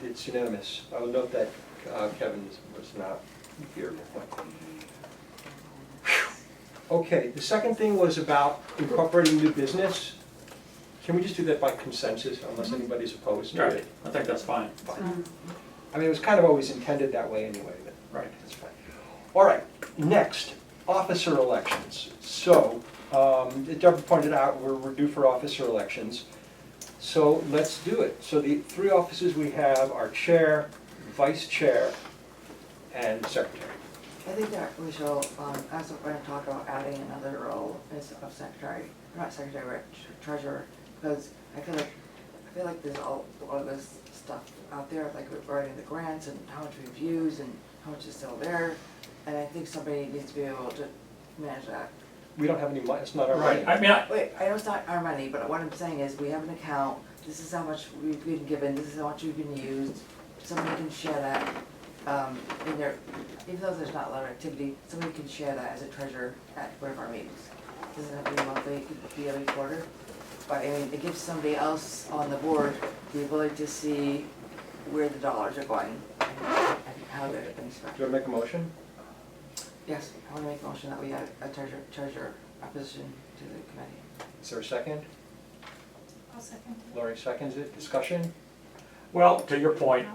It's unanimous. I will note that Kevin was not here. Okay, the second thing was about incorporating new business. Can we just do that by consensus unless anybody's opposed to Right, it? I think that's fine. I mean, it was kind of always intended that way anyway, but Right. that's fine. All right, next, officer elections. So, Deborah pointed out, we're due for officer elections. So let's do it. So the three offices we have are chair, vice chair, and secretary. I think that we should, as we're gonna talk about adding another role as of secretary, not secretary, but treasurer, because I feel like there's a lot of this stuff out there, like we're writing the grants and how much we've used and how much is still there, and I think somebody needs to be able to manage that. We don't have any money, it's not our money. Right, I mean, Wait, I know it's not our money, but what I'm saying is, we have an account, this is how much we've been given, this is how much we've been used, somebody can share that, in their, even though there's not a lot of activity, somebody can share that as a treasurer at one of our meetings. Doesn't have to be monthly, it could be every quarter, but I mean, it gives somebody else on the board the ability to see where the dollars are going and how they're being spent. Do you want to make a motion? Yes, I wanna make a motion that we add a treasurer position to the committee. Is there a second? I'll second. Laurie seconds it. Discussion? well, to your point,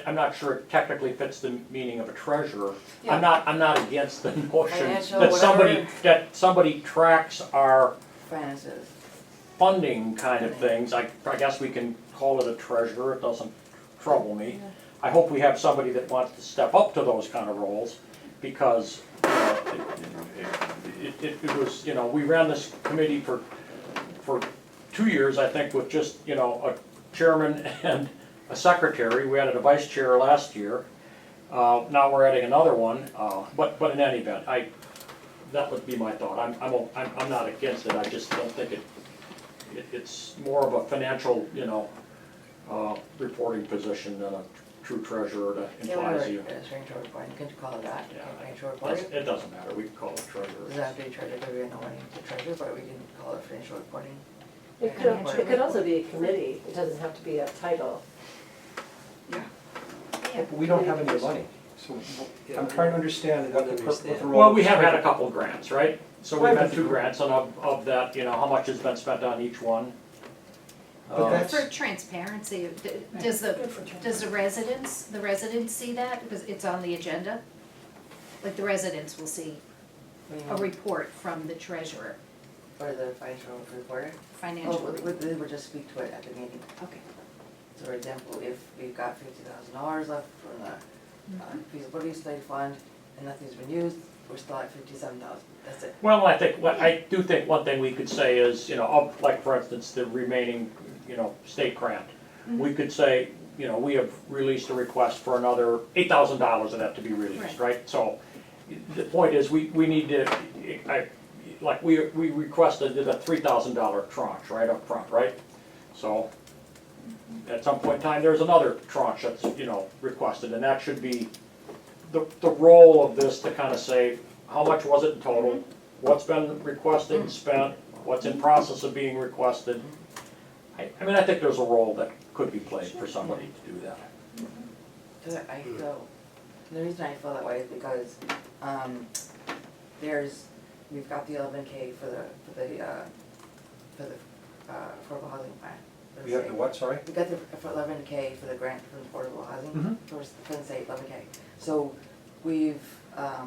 I'm not sure it technically fits the meaning of a treasurer. Yeah. I'm not against the notion Financial, that somebody tracks our Finances. funding kind of things. I guess we can call it a treasurer, it doesn't trouble me. I hope we have somebody that wants to step up to those kind of roles, because it was, we ran this committee for 2 years, I think, with just, a chairman and a secretary. We added a vice chair last year. Now we're adding another one, but in any event, that would be my thought. I'm not against it, I just don't think it's more of a financial, reporting position than a true treasurer that implies you. Financial reporting, can you call it that? Yeah, Financial reporting? It doesn't matter, we can call it treasurer. Does that have to be treasurer, because we have no money to treasure, but we can call it financial reporting? It could also be a committee, it doesn't have to be a title. Yeah. But we don't have any money, so I'm trying to understand what the role. Well, we have had a couple of grants, right? So we've had 2 grants, and of that, how much has been spent on each one? But that's, For transparency, does the residents see that? Because it's on the agenda? Like the residents will see a report from the treasurer, For the financial reporting? financial. They would just speak to it at the meeting. Okay. So for example, if we've got $50,000 left from the feasibility study fund and nothing's been used, we're still at $57,000, that's it. Well, I do think one thing we could say is, like for instance, the remaining, state grant. We could say, we have released a request for another $8,000 of that to be released, right? So the point is, we need to, we requested a $3,000 tranche right up front, right? So at some point in time, there's another tranche that's, requested, and that should be the role of this to kind of say, how much was it in total? What's been requested and spent? What's in process of being requested? I think there's a role that could be played for somebody to do that. Cause I feel, the reason I feel that way is because, we've got the 11K for the affordable housing plan. for the we have the state. what, sorry? We got the 11K for the grant for affordable housing, for the state, 11K. So we've, I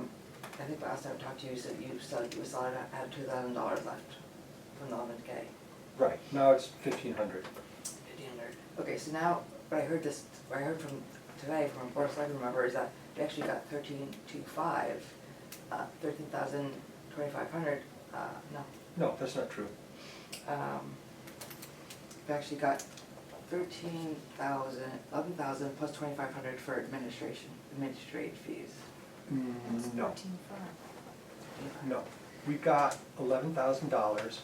think last time I talked to you, you said we still had $2,000 left from the 11K. Right, now it's 1,500. 1,500. Okay, so now, what I heard from today from a board of selectmen member is that we actually got 13,250, 13,250, no. No, that's not true. We actually got 11,000 plus 2,500 for administrative fees. No, no. We got $11,000.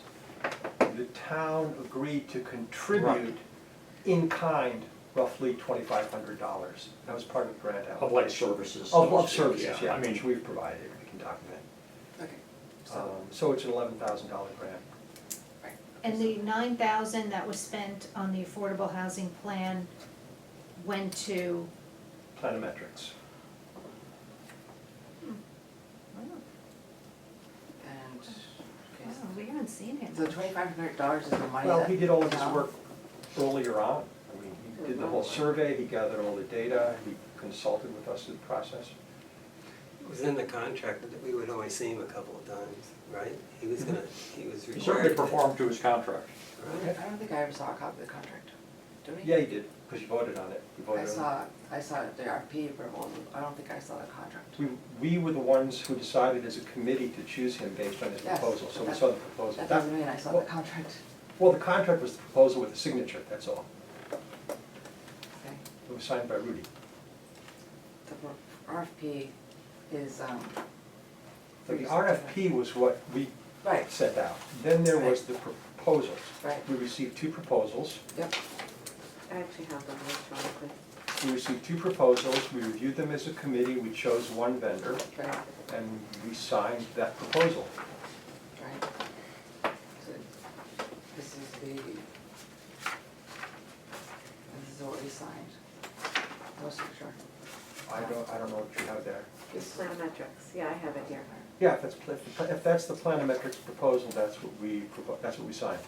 The town agreed to contribute in kind roughly $2,500. That was part of the grant Of like application. services. Of services, yeah, I mean, which we've provided, we can document. Okay, so, So it's an $11,000 grant. And the 9,000 that was spent on the affordable housing plan went to, Planometrics. and, okay, oh, we haven't seen him. so $2,500 is the money Well, that. he did all of his now- work earlier on. I mean, he did the whole survey, he gathered all the data, he consulted with us through the process. It was in the contract that we would only see him a couple of times, right? He was Mm-hmm. he was he required. certainly to- performed to his contract. Right. I don't think I ever saw a copy of the contract. Do we? Yeah, he did, because you voted on it. You voted on it. I saw the RP proposal, I don't think I saw the contract. We were the ones who decided as a committee to choose him based on his Yes, proposal, so we that- saw the proposal. That doesn't mean I saw the contract. Well, the contract was the proposal with the signature, that's all. Okay. It was signed by Rudy. The RFP is, So the RFP was what we right, sent out. Then there was the proposals. right, We received two proposals. yep, I actually have them electronically. We received two proposals, we reviewed them as a committee, we chose one vendor, right, and we signed that proposal. right. So this is what we signed. I wasn't sure. I don't know what you have there. It's Planometrics, yeah, I have it here. Yeah, if that's the Planometrics proposal, that's what we signed.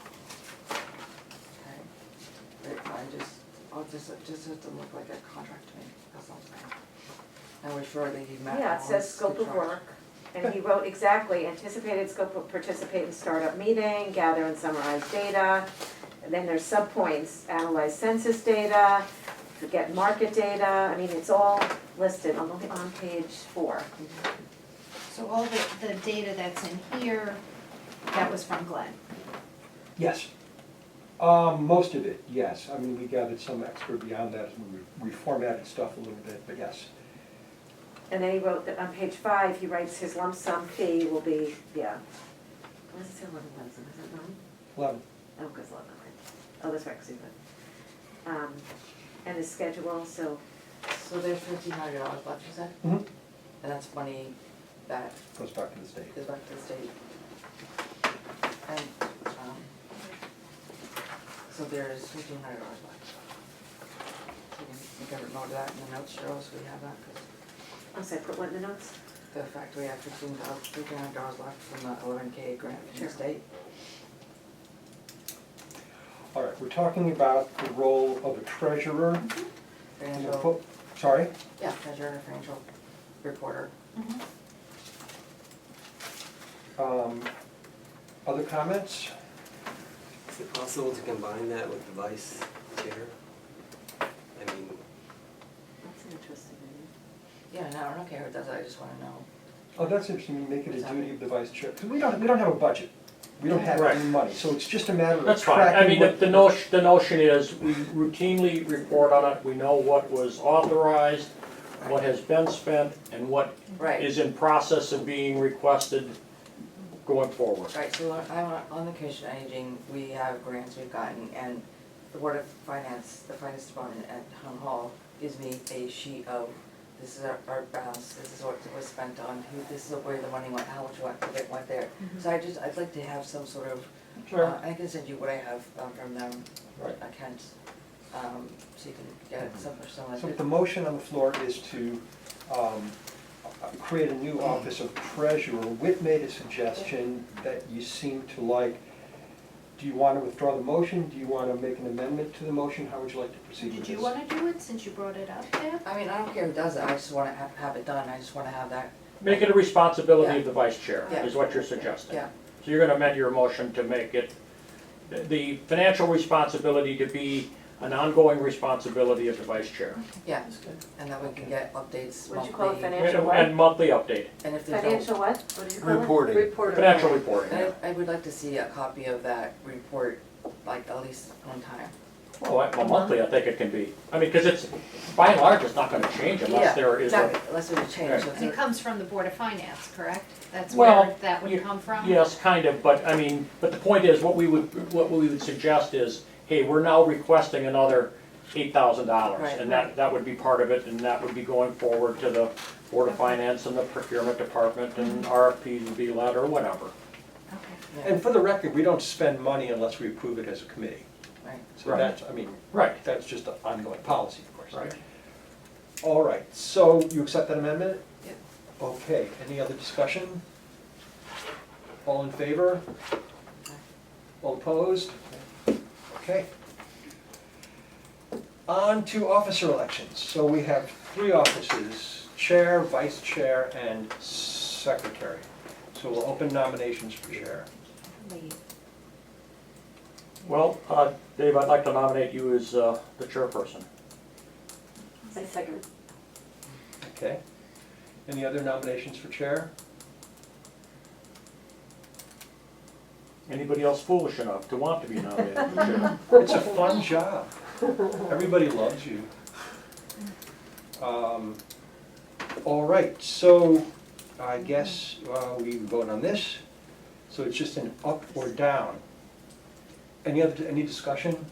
Okay. Wait, I'll just doesn't look like a contract to me, that's all I'm saying. And we're sure that he met. Yeah, it all says his scope of contracts. work, and he wrote exactly, anticipated scope of participate in startup meeting, gather and summarize data. And then there's subpoints, analyze census data, get market data, I mean, it's all listed on page 4. So all the data that's in here, that was from Glenn. Yes. Most of it, yes. I mean, we gathered some extra beyond that, as we reformatted stuff a little bit, but yes. And then he wrote that on page 5, he writes his lump sum fee will be, yeah. What does it say, 11,000, is it 9? 11. Oh, because 11, okay. Oh, that's right, because he went. And his schedule, so, So there's $1,500 left, you said? Mm-hmm. And that's money that Goes back to the state. goes back to the state. And, so there's $1,500 left. So we can make a note of that in the notes, Cheryl, so we have that, because I'll say, put what in the notes? the fact we have $1,500 left from the 11K grant from the state. All right, we're talking about the role of a treasurer. Financial, Sorry? yeah, treasurer, financial reporter. Other comments? Is it possible to combine that with the vice chair? I mean, That's an interesting Yeah, no, I don't care who does it, I just wanna know. Oh, that's interesting, you make it a duty of the vice chair, because we don't have a budget. We don't have any money, so it's just a matter of That's fine. I tracking mean, what. the notion is, we routinely report on it, we know what was authorized, what has been spent, and what Right. is in process of being requested going forward. Right, so on the Commission on Aging, we have grants we've gotten, and the Board of Finance, the Finance Department at Town Hall gives me a sheet of, this is our balance, this is what was spent on, this is where the money went, how much went there. So I'd like to have some sort of, I can send you what I have from them, Right. I can't, so you can get some like So that. the motion on the floor is to create a new office of treasurer. Whit made a suggestion that you seem to like. Do you want to withdraw the motion? Do you want to make an amendment to the motion? How would you like to proceed with Did this? you want to do it since you brought it up there? I mean, I don't care who does it, I just wanna have it done, I just wanna have that, Make it a responsibility Yeah. of the vice chair, Yeah. is what you're suggesting. yeah. So you're gonna amend your motion to make it, the financial responsibility to be an ongoing responsibility of the vice chair. Yeah, and then we can get updates What'd you call it, monthly. financial what? And monthly update, And if there's no, Financial what? What did you call it? Reporting. Reporter. financial reporting. I would like to see a copy of that report, like at least one time. Well, monthly, I think it can be. I mean, because it's, by and large, it's not gonna change unless there is a. Exactly, unless there's a change. Right. So if And it there- comes from the Board of Finance, correct? That's Well, where that would come from? Yes, kind of, but I mean, but the point is, what we would suggest is, hey, we're now requesting another $8,000. Right. And that would be part of it, and that would be going forward to the Board of Finance and the procurement department, and RFPs would be let or whatever. Okay. And for the record, we don't spend money unless we approve it as a committee. Right. So Right. that's, I mean, Right. that's just an ongoing policy, of course. Right. All right, so you accept that amendment? Yep. Okay, any other discussion? All in favor? All opposed? Okay. On to officer elections. So we have 3 offices, chair, vice chair, and secretary. So we'll open nominations for chair. Wait. Well, Dave, I'd like to nominate you as the chairperson. I second. Okay. Any other nominations for chair? Anybody else foolish enough to want to be nominated for chair? It's a fun job. Everybody loves you. All right, so I guess we vote on this. So it's just an up or down. Any discussion?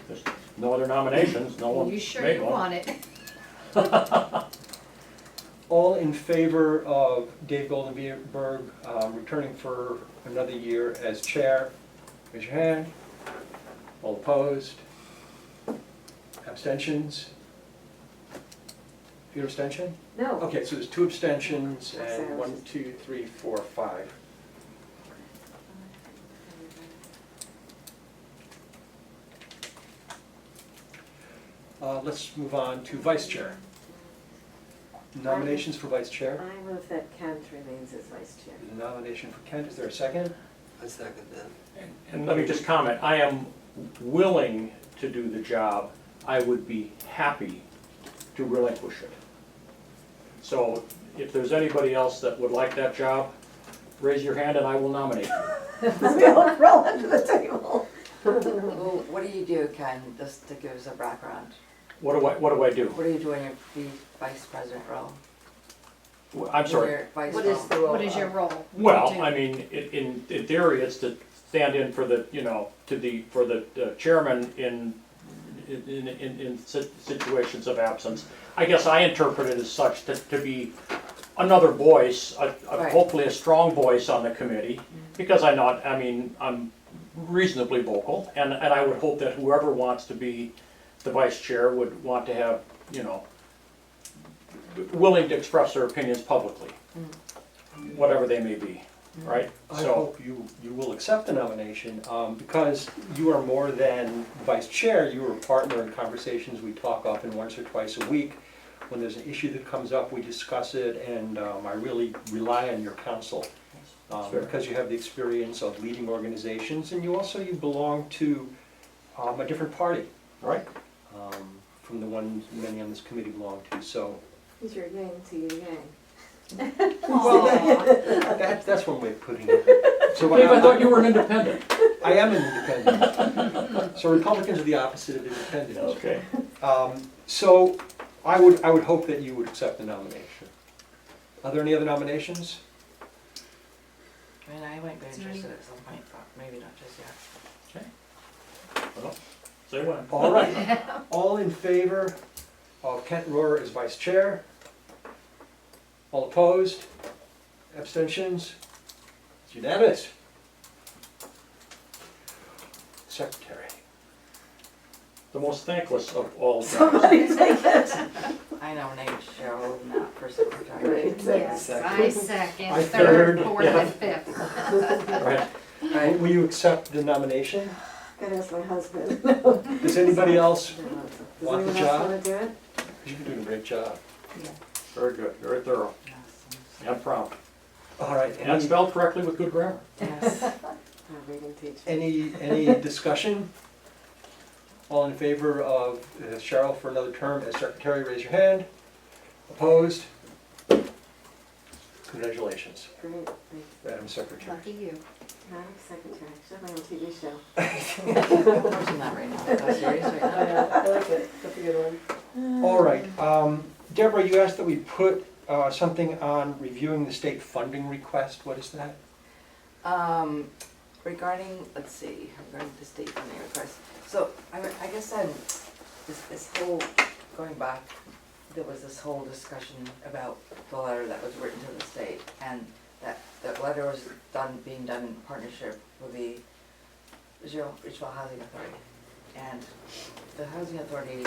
There's no other nominations, no one You sure made you one. want it? All in favor of Dave Goldenberg returning for another year as chair? Raise your hand. All opposed? Abstentions? Your abstention? No. Okay, so there's 2 abstentions I'll say I and was 1, 2, 3, 4, 5. Let's move on to vice chair. Nominations for vice chair. I move that Kent remains as vice chair. Nomination for Kent, is there a second? I second that. And let me just comment, I am willing to do the job. I would be happy to relinquish it. So if there's anybody else that would like that job, raise your hand and I will nominate you. We all roll under the table. Well, what do you do, Ken, just to give us a background? What do I do? What do you do in your vice president role? I'm sorry. Your vice What role? is the role? What is your role? What do Well, you do? I mean, in theory, it's to stand in for the, for the chairman in situations of absence. I guess I interpret it as such to be another voice, Right. hopefully a strong voice on the committee, because I'm reasonably vocal, and I would hope that whoever wants to be the vice chair would want to have, willing to express their opinions publicly, whatever they may be, right? I So, hope you will accept the nomination, because you are more than vice chair, you are a partner in conversations. We talk often once or twice a week. When there's an issue that comes up, we discuss it, and I really rely on your counsel. Sure. Because you have the experience of leading organizations, and you belong to a different party, right? from the ones many on this committee belong to, so. He's your yang to your yang. That's one way of putting it. So Dave, I thought you were an independent. I am an independent. So Republicans are the opposite of independents. Okay. So I would hope that you would accept the nomination. Are there any other nominations? I mean, I might be interested at some point, but maybe not just yet. Well, say when. All right. All in favor of Kent Rohrer as vice chair? All opposed? Abstentions? It's unanimous. Secretary. The most thankless of all jobs. Somebody take it. I nominate Cheryl Knapp for secretary. Yes, I second, I third, third, fourth, yeah. and fifth. Right. Right. Will you accept the nomination? Gotta ask my husband. Does anybody else Does want the anyone else job? wanna do it? You've been doing a great job. Very good, very thorough, Yes, and prompt, All right, and spelled correctly with good grammar. yes. Our reading teacher. any discussion? All in favor of Cheryl for another term as secretary, raise your hand. Opposed? Congratulations, Great, thanks. Madam Secretary. Lucky you. Madam Secretary, should have my own TV show. I'm watching that right now. That's serious right Oh, now. yeah, I like it, that's a good one. All right, Deborah, you asked that we put something on reviewing the state funding request. What is that? regarding, let's see, regarding the state funding request, so I guess then, this whole, going back, there was this whole discussion about the letter that was written to the state, and that letter was being done in partnership with the Ridgefield Housing Authority. And the Housing Authority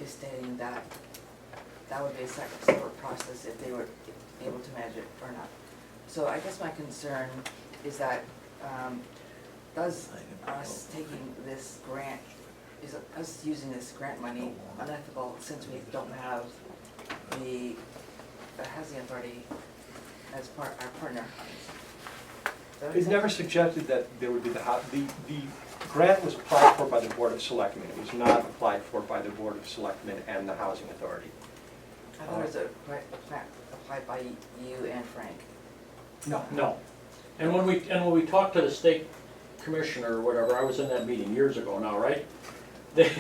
is stating that that would be a separate process if they were able to manage it or not. So I guess my concern is that, does us taking this grant, is us using this grant money unethical since we don't have the Housing Authority as our partner? It never suggested that there would be the grant was applied for by the Board of Selectmen. It was not applied for by the Board of Selectmen and the Housing Authority. I thought it was applied by you and Frank. No. And when we talked to the state commissioner or whatever, I was in that meeting years ago now, right? There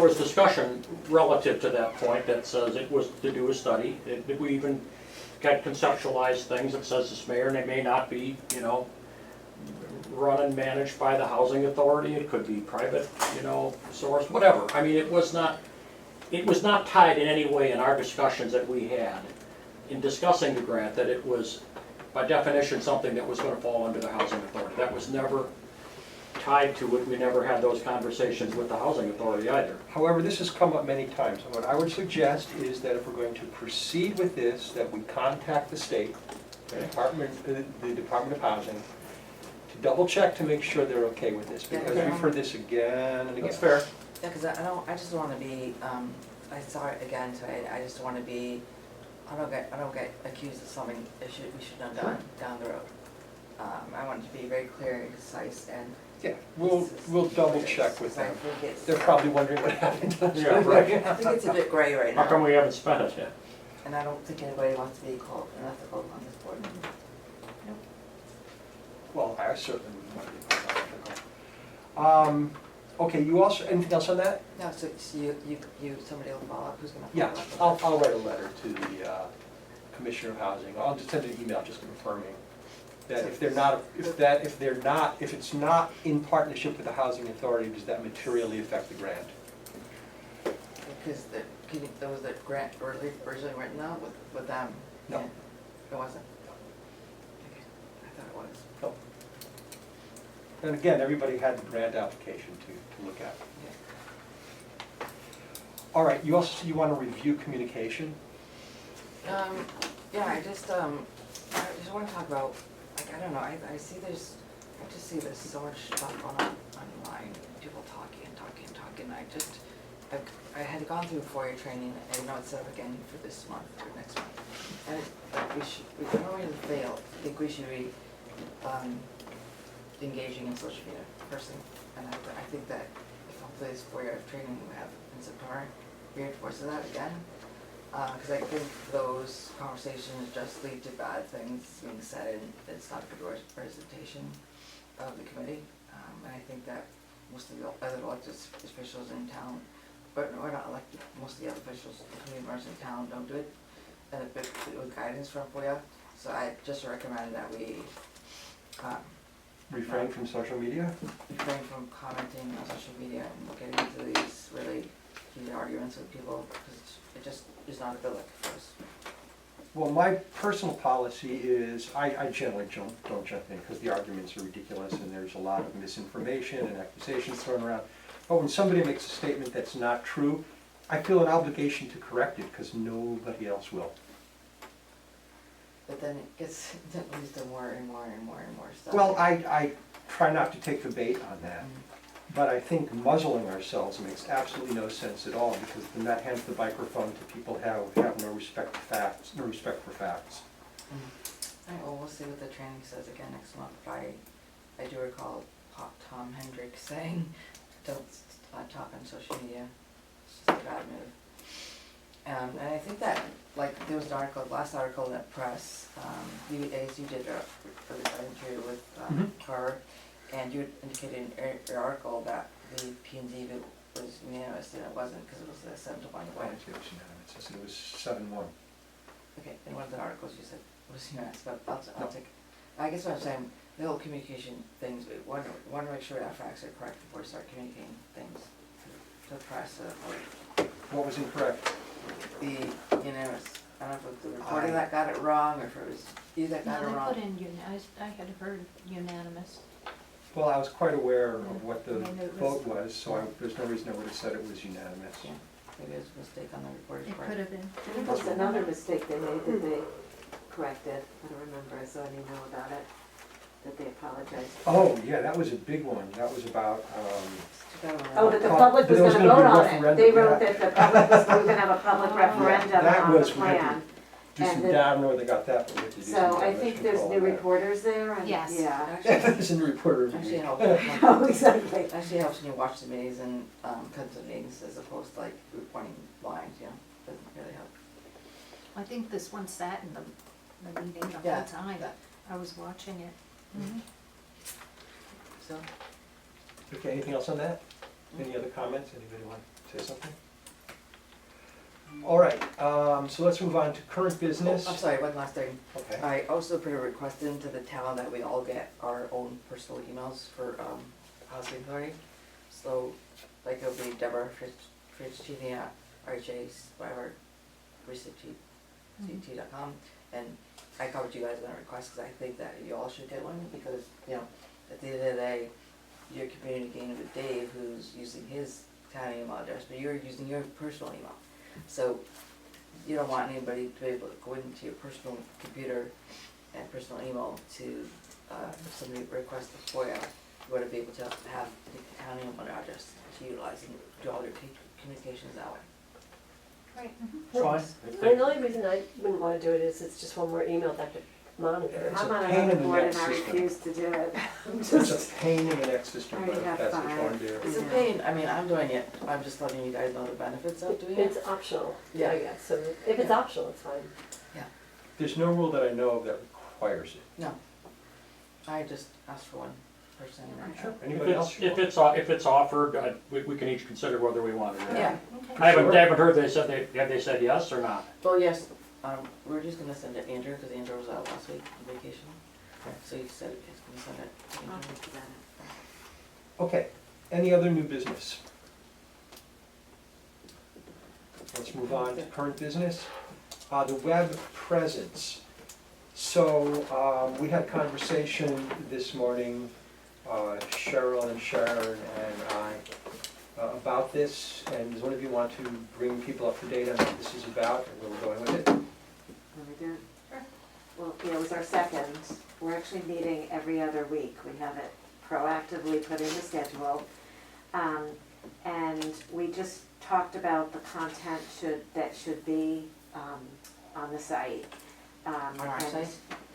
was discussion relative to that point that says it was to do a study. We even got conceptualized things that says this may or may not be, run and managed by the housing authority. It could be private, source, whatever. I mean, it was not tied in any way in our discussions that we had in discussing the grant that it was, by definition, something that was going to fall under the housing authority. That was never tied to it. We never had those conversations with the housing authority either. However, this has come up many times. What I would suggest is that if we're going to proceed with this, that we contact the state, the Department of Housing, to double check to make sure they're okay with this, because we've heard this again and again. That's fair. Yeah, because I just don't want to be, I saw it again today, I just want to be, I don't get accused of something we should have done down the road. I want it to be very clear and concise, and Yeah, we'll double check with them. They're I probably wondering what happened. Yeah, right. think it's a bit gray right now. How come we haven't spent it yet? And I don't think anybody wants to be called unethical on this board. Well, I certainly wouldn't want to be called unethical. Okay, you also, anything else on that? No, so somebody will follow up, who's gonna Yeah, follow up? I'll write a letter to the Commissioner of Housing. I'll just send an email just confirming that if it's not in partnership with the Housing Authority, does that materially affect the grant? Because there was the grant originally written out with them? No. and It wasn't? Okay, I thought it was. No. And again, everybody had the grant application to look at. Yeah. All right, you also, you want to review communication? Yeah, I just want to talk about, like, I don't know, I just see there's so much stuff going on online, people talking, I had gone through FOIA training, and now it's set up again for this month, or next month. And I don't really think we should be, engaging in social media personally, and I think that if hopefully this FOIA training we have in September reinforces that again. Because I think those conversations just lead to bad things being said, and it's not a good representation of the committee. And I think that most of the other elected officials in town, or not elected, most of the other officials, including members in town, don't do it, and with guidance from FOIA. So I just recommend that we Refrain from social media? refrain from commenting on social media and getting into these really heated arguments with people, because it just is not a good look for us. Well, my personal policy is, I generally don't jump in, because the arguments are ridiculous and there's a lot of misinformation and accusations thrown around. But when somebody makes a statement that's not true, I feel an obligation to correct it, because nobody else will. But then it gets, that leads to more and more and more and more stuff. Well, I try not to take the bait on that, but I think muzzling ourselves makes absolutely no sense at all, because then that hands the microphone to people who have no respect for facts. All right, well, we'll see what the training says again next month. I do recall Tom Hendricks saying, don't talk on social media, it's just a bad move. And I think that, like, there was an article, last article in the press, you did an interview with her, and you indicated in your article that the P&Z was unanimous, and it wasn't, because it was a 7-1 vote. It was 7-1. Okay, in one of the articles you said it was unanimous, but I'll take, I guess what I'm saying, the whole communication things, we want to make sure our facts are correct before we start communicating things to the press, to the public. What was incorrect? The unanimous, I don't know if it was the reporter that got it wrong, or if it was you that got it No, I wrong. put in I had heard unanimous. Well, I was quite aware of what the I knew it was- vote was, so there's no reason I would have said it was unanimous. Yeah, maybe it was a mistake on the reporter's It part. could have been. I think that's another mistake they made that they corrected. I don't remember, I saw an email about it, that they apologized. Oh, yeah, that was a big one. That was about, Oh, that the Oh, public was there was gonna gonna be vote a on it. referendum, They wrote yeah. that the public was, we were gonna have a public referendum that on the was, we had to plan. do some And the- data, I don't know where they got that, but we had to do some So I damage think there's control new on that. reporters there and, Yes. yeah. There's a new reporter. Actually helps. Oh, exactly. Actually helps when you watch the meetings and cut the meetings as opposed to like reporting blind, you know, doesn't really help. I think this one sat in the meeting the Yeah, whole time. yeah. I was watching it. So, Okay, anything else on that? Any other comments? Anybody want to say something? All right, so let's move on to current business. I'm sorry, one last thing. Okay. I also put a request into the town that we all get our own personal emails for housing authority. So, like it'll be Deborah Fritzchini at RHA's, whatever, research.com. And I covered you guys on a request because I think that you all should get one because, you know, at the end of the day, you're communicating with Dave who's using his town email address, but you're using your personal email. So you don't want anybody to be able to go into your personal computer and personal email to, if somebody requests a FOIA, you want to be able to have the town email address to utilize and do all your communications that way. Right. Fine. The only reason I wouldn't wanna do it is it's just one more email that could monitor. It's I'm a on pain in another the board neck and I system. refuse to do it. It's a pain in the neck system, I but already have that's what you five. want to do. It's a Yeah. pain, I mean, I'm doing it, I'm just letting you guys know the benefits of doing it. It's optional, Yeah. I guess, so if it's Yeah. optional, it's fine. There's no rule that I know of that requires it. No, I just asked for one person. Sure. If Anybody else? if it's offered, we can each consider whether we want it or not. Yeah, I Sure. haven't heard have they said yes or not? well, yes, we're just gonna send it to Andrew, because Andrew was out last week on vacation. Okay. So he said he's gonna send it to I'll Andrew. think about it. Okay, any other new business? Let's move on to current business. The web presence. So, we had conversation this morning, Cheryl and Sharon and I, about this. And does one of you want to bring people up to date on what this is about and where we're going with it? Let me do it. Sure. Well, yeah, it was our second. We're actually meeting every other week. We have it proactively put in the schedule. And we just talked about the content that should be on the site. On our and- site?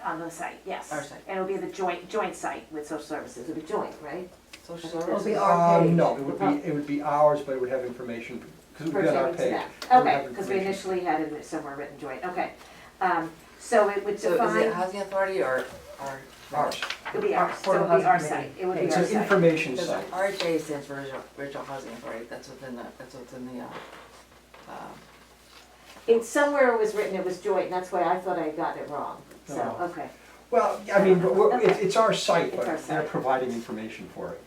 On the site, yes. Our site. And it'll be the joint site with social services. It'll be joint, right? Social It'll services? be our page. No, it would be ours, but it would have information, because it would be on our Pertaining to page. that. It would have Okay, because we information. initially had it somewhere written joint, okay. So it would So is define, it housing authority or our? Ours. it would be ours, so Or it would be our housing site, committee. it would be It's our an site. information Because site. RHA stands for Regional Housing Authority, that's within the, It's somewhere it was written, it was joint, and that's why I thought I had gotten it wrong, so, No. okay. Well, I mean, but Okay. it's our site, It's our but they're site. providing information for it.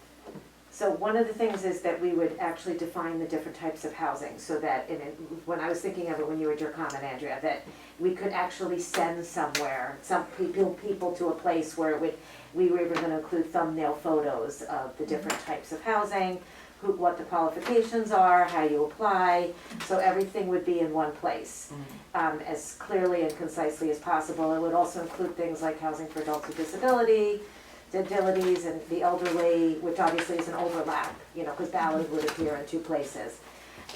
So one of the things is that we would actually define the different types of housing, so that, when I was thinking of it when you were at your comment, Andrea, that we could actually send somewhere, some people to a place where we were even gonna include thumbnail photos of the different types of housing, what the qualifications are, how you apply, so everything would be in one place, as clearly and concisely as possible. It would also include things like housing for adults with disabilities and the elderly, which obviously is an overlap, because Ballard would appear in two places.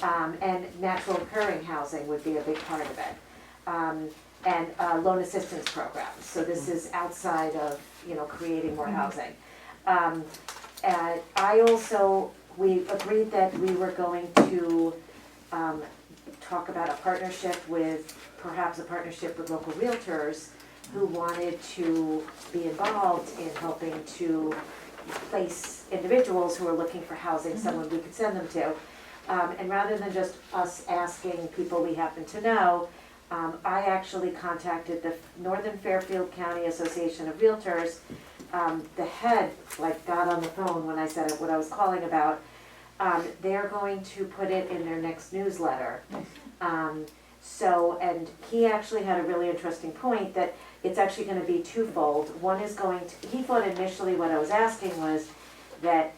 And natural occurring housing would be a big part of it. And loan assistance programs, so this is outside of, creating more housing. We agreed that we were going to talk about perhaps a partnership with local realtors who wanted to be involved in helping to place individuals who are looking for housing, someone we could send them to. And rather than just us asking people we happen to know, I actually contacted the Northern Fairfield County Association of Realtors. The head, like, got on the phone when I said what I was calling about. They're going to put it in their next newsletter. So, and he actually had a really interesting point that it's actually gonna be twofold. One is going to, he thought initially what I was asking was that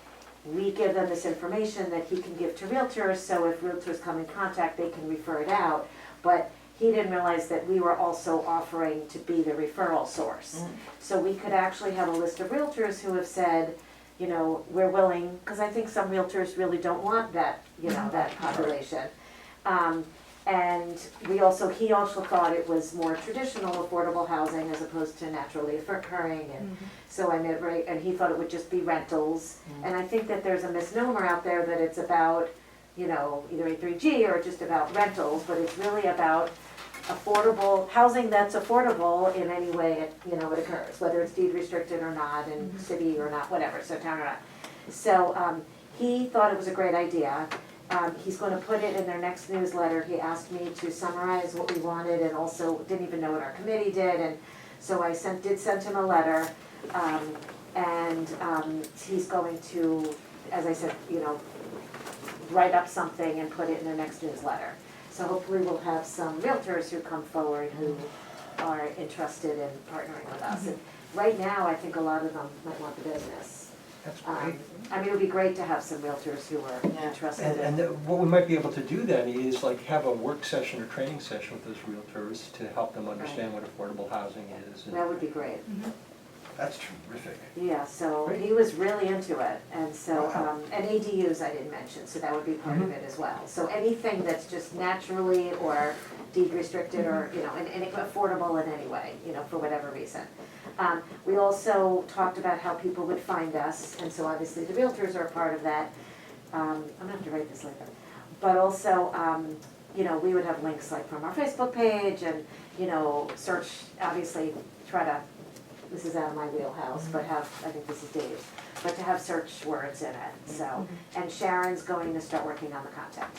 we give them this information that he can give to realtors, so if realtors come in contact, they can refer it out. But he didn't realize that we were also offering to be the referral source. So we could actually have a list of realtors who have said, you know, we're willing, because I think some realtors really don't want that, you know, that population. And he also thought it was more traditional affordable housing as opposed to naturally occurring, and so I meant, right, and he thought it would just be rentals. And I think that there's a misnomer out there that it's about, you know, either A3G or just about rentals, but it's really about affordable, housing that's affordable in any way it, you know, it occurs, whether it's deed restricted or not, in city or not, whatever, so town or not. So, he thought it was a great idea. He's gonna put it in their next newsletter. He asked me to summarize what we wanted and also didn't even know what our committee did, and so I did send him a letter. He's going to, as I said, you know, write up something and put it in their next newsletter. So hopefully we'll have some realtors who come forward who are interested in partnering with us. And right now, I think a lot of them might want the business. That's great. I mean, it would be great to have some realtors who are interested in. And what we might be able to do then is like have a work session or training session with those realtors to help them understand what affordable housing is. That would be great. That's terrific. Yeah, so Great. he was really into it, and so, Wow. and ADUs I didn't mention, so that would be part of it as well. So anything that's just naturally or deed restricted or, you know, and affordable in any way, you know, for whatever reason. We also talked about how people would find us, and so obviously the realtors are a part of that. I'm gonna have to write this later. But also, you know, we would have links like from our Facebook page and, you know, search, obviously, try to, this is out of my wheelhouse, but have, I think this is Dave's, but to have search words in it, so. And Sharon's going to start working on the contact.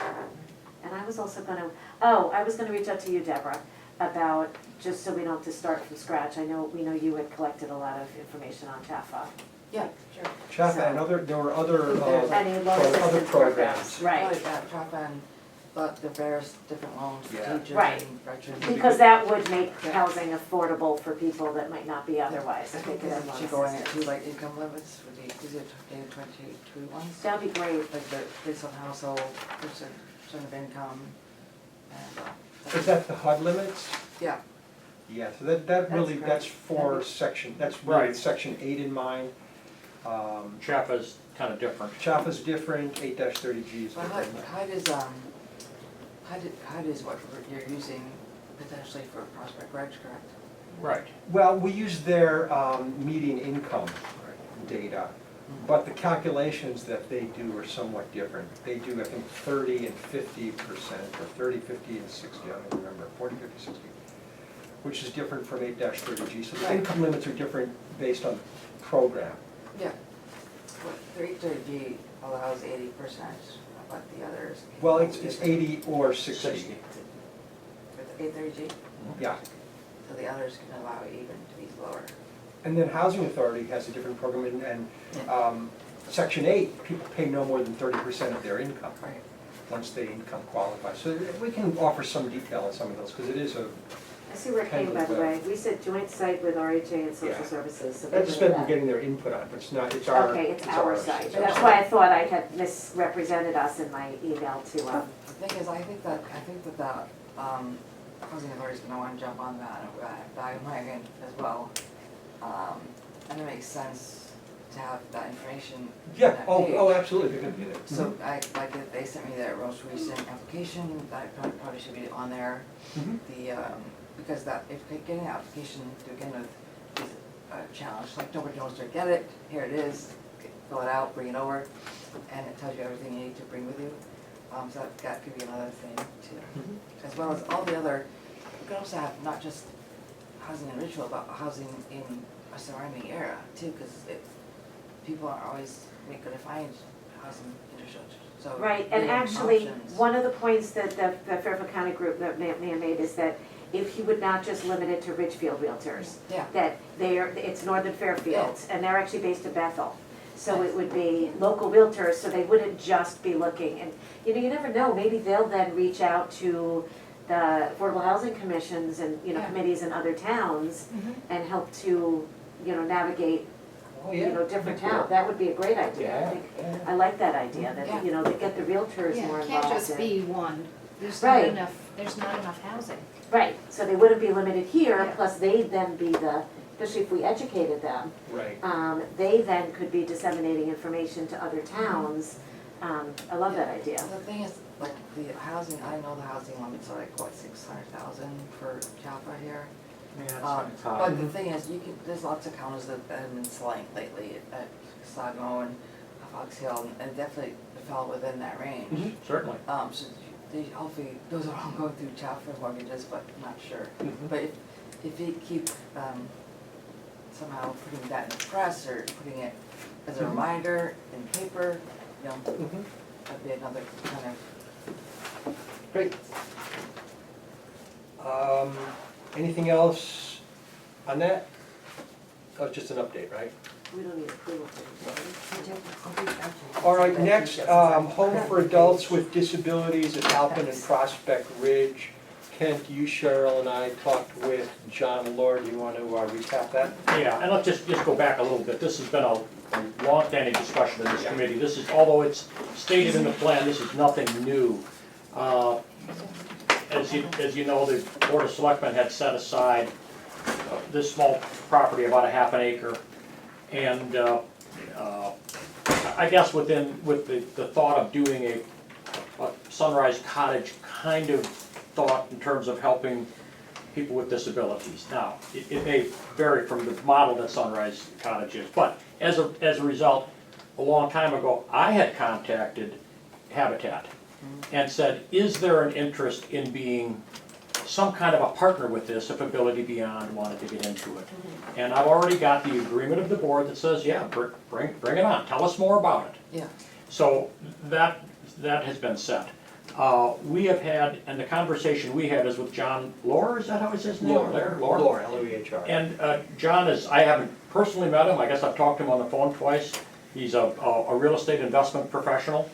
And I was also gonna, I was gonna reach out to you, Deborah, about, just so we don't have to start from scratch. We know you had collected a lot of information on Jaffa. Yeah, sure. Chafa and there were other, There's Any loan assistance programs, right. Yeah, Trap and the various different loans, Yeah. teachers Right. and veterans. Because that would make housing affordable for people that might not be otherwise, I if they think could have we loan should go in at assistance. two, like, income limits for the, is it 22 ones? That'd be great. Like the, based on household, percent of income, and, is that the HUD limits? yeah. Yeah, so that really, great. that's for section, that's really Right. section 8 in mind. Chapa's kind of different. Chafa's different, 8-30G is But different. HUD is what you're using potentially for Prospect Ridge, correct? Right. Well, we use their median income data, but the calculations that they do are somewhat different. They do, I think, 30 and 50%, or 30, 50, and 60, I don't remember, 40, 50, 60, which is different from 8-30G. So the Right. income limits are different based on program. Yeah. What, 330G allows 80%, but the others. Well, it's 80 or 60. With 830G, Yeah. so the others can allow even to be lower. And then Housing Authority has a different program, and Section 8, people pay no more than 30% of their income Right. once they income qualify. So we can offer some detail on some of those, because it is a, I see where it came, by the way. We said joint site with RHA and social Yeah. services, so. that's they just did been that. getting their input on, but it's not, it's our. Okay, it's our site. it's That's our why I site. thought I had misrepresented us in my email to, The thing is, I think that the housing authority's gonna wanna jump on that bandwagon as well. And it makes sense to have that information on Yeah, that oh, page. absolutely, they're gonna get it. So if they sent me their most recent application, that probably should be on there. Mhm. Because if getting an application to begin with is a challenge, like nobody knows to get it, here it is, fill it out, bring it over, and it tells you everything you need to bring with you. So that could be another thing too. As well as all the other, we could also have not just housing in Ridgefield, but housing in a surrounding area too, because people aren't always gonna find housing in Ridgefield. So right, and giving actually, options. one of the points that the Fairfield County group that may have made is that if he would not just limit it to Ridgefield Realtors. Yeah. That it's Northern Fairfield, and they're actually based in Bethel. So it would be local realtors, so they wouldn't just be looking, and, you know, you never know, maybe they'll then reach out to the Affordable Housing Commissions and, you know, Yeah. committees in other towns and help to, you know, navigate, Oh, you know, different towns. That would be a great idea, I think. I like that idea, Yeah. that, you know, they get the realtors Yeah, more it involved. can't just in- be one. Right. There's not enough housing. Right, so they wouldn't be limited here, Yeah. plus they'd then be the, especially if we educated them, Right. they then could be disseminating information to other towns. I love that idea. The thing is, like, the housing, I know the housing limits are like, what, 600,000 for Jaffa here? But the thing is, there's lots of counties that have been selling lately, at Sago and Fox Hill, and definitely fell within that range. Certainly. So hopefully, those are all going through Jaffa mortgages, but I'm not sure. But if you keep somehow putting that in the press or putting it as a reminder in paper, you know, that'd be another kind of. Great. Anything else on that? That was just an update, right? We don't need approval for this. All right, next, Home for Adults with Disabilities at Alpine and Prospect Ridge. Kent, you, Cheryl, and I talked with John Lord. You want to recap that? Yeah, and let's just go back a little bit. This has been a long-standing discussion in this committee. This is, although it's stated in the plan, this is nothing new. As you know, the Board of Selectmen had set aside this small property, about a half an acre. And I guess with the thought of doing a Sunrise Cottage kind of thought in terms of helping people with disabilities. Now, it may vary from the model that Sunrise Cottage is, but as a result, a long time ago, I had contacted Habitat and said, is there an interest in being some kind of a partner with this if Ability Beyond wanted to get into it? And I've already got the agreement of the board that says, yeah, bring it on, tell us more about it. Yeah. So that has been set. We have had, and the conversation we had is with John Lohr, is that how he says his name? Lohr, L-O-E-H-R. And John is, I haven't personally met him, I guess I've talked to him on the phone twice. He's a real estate investment professional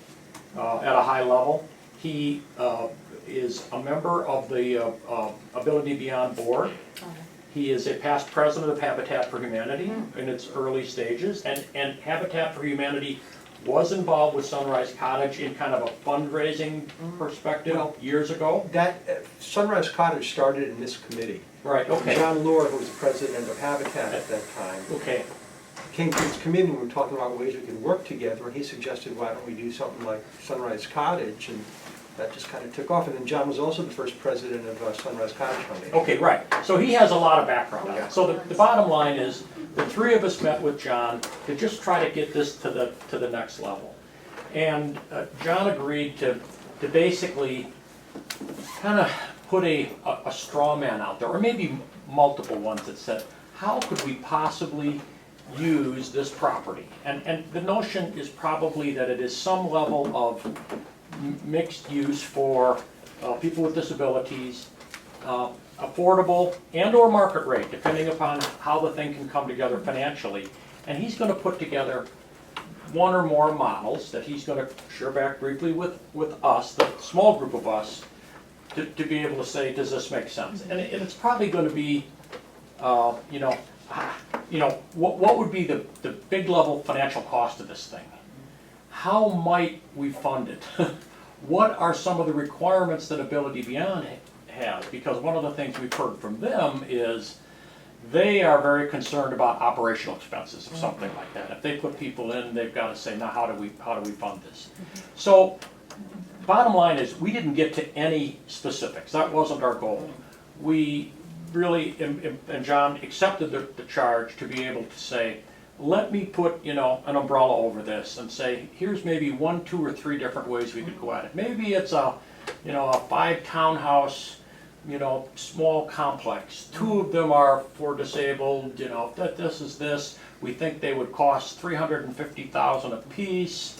at a high level. He is a member of the Ability Beyond board. He is a past president of Habitat for Humanity in its early stages, and Habitat for Humanity was involved with Sunrise Cottage in kind of a fundraising perspective years ago. That, Sunrise Cottage started in this committee. Right, okay. John Lohr, who was the president of Habitat at that time, Okay, came to this committee, and we were talking about ways we could work together, and he suggested, why don't we do something like Sunrise Cottage, and that just kind of took off. And then John was also the first president of Sunrise Cottage Foundation. okay, right. So he has a lot of background on it. So the bottom line is, the three of us met with John to just try to get this to the next level. And John agreed to basically kind of put a straw man out there, or maybe multiple ones that said, how could we possibly use this property? And the notion is probably that it is some level of mixed use for people with disabilities, affordable and or market rate, depending upon how the thing can come together financially. And he's going to put together one or more models that he's going to share back briefly with us, the small group of us, to be able to say, does this make sense? And it's probably going to be, what would be the big level financial cost of this thing? How might we fund it? What are some of the requirements that Ability Beyond has? Because one of the things we've heard from them is they are very concerned about operational expenses of something like that. If they put people in, they've got to say, now how do we fund this? So bottom line is, we didn't get to any specifics. That wasn't our goal. We really, and John accepted the charge to be able to say, let me put, an umbrella over this and say, here's maybe 1, 2, or 3 different ways we could go at it. Maybe it's a 5 townhouse, small complex. 2 of them are for disabled, that this is this. We think they would cost $350,000 a piece,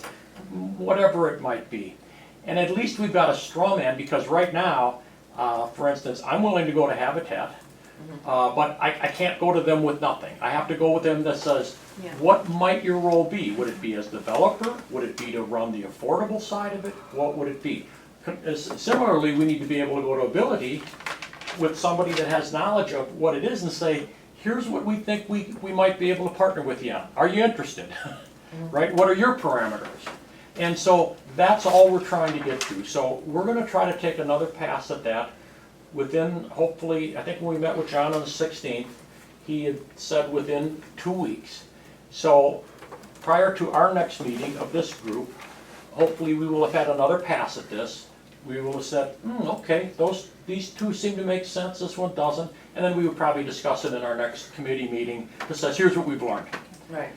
whatever it might be. And at least we've got a straw man, because right now, For instance, I'm willing to go to Habitat, but I can't go to them with nothing. I have to go with them that says, Yeah. what might your role be? Would it be as developer? Would it be to run the affordable side of it? What would it be? Similarly, we need to be able to go to Ability with somebody that has knowledge of what it is and say, here's what we think we might be able to partner with you on. Are you interested? Right? What are your parameters? And so that's all we're trying to get to. So we're gonna try to take another pass at that within, hopefully, I think when we met with John on the 16th, he had said within 2 weeks. So prior to our next meeting of this group, hopefully we will have had another pass at this. We will have said, okay, these two seem to make sense, this one doesn't, and then we would probably discuss it in our next committee meeting that says, here's what we've learned. Right.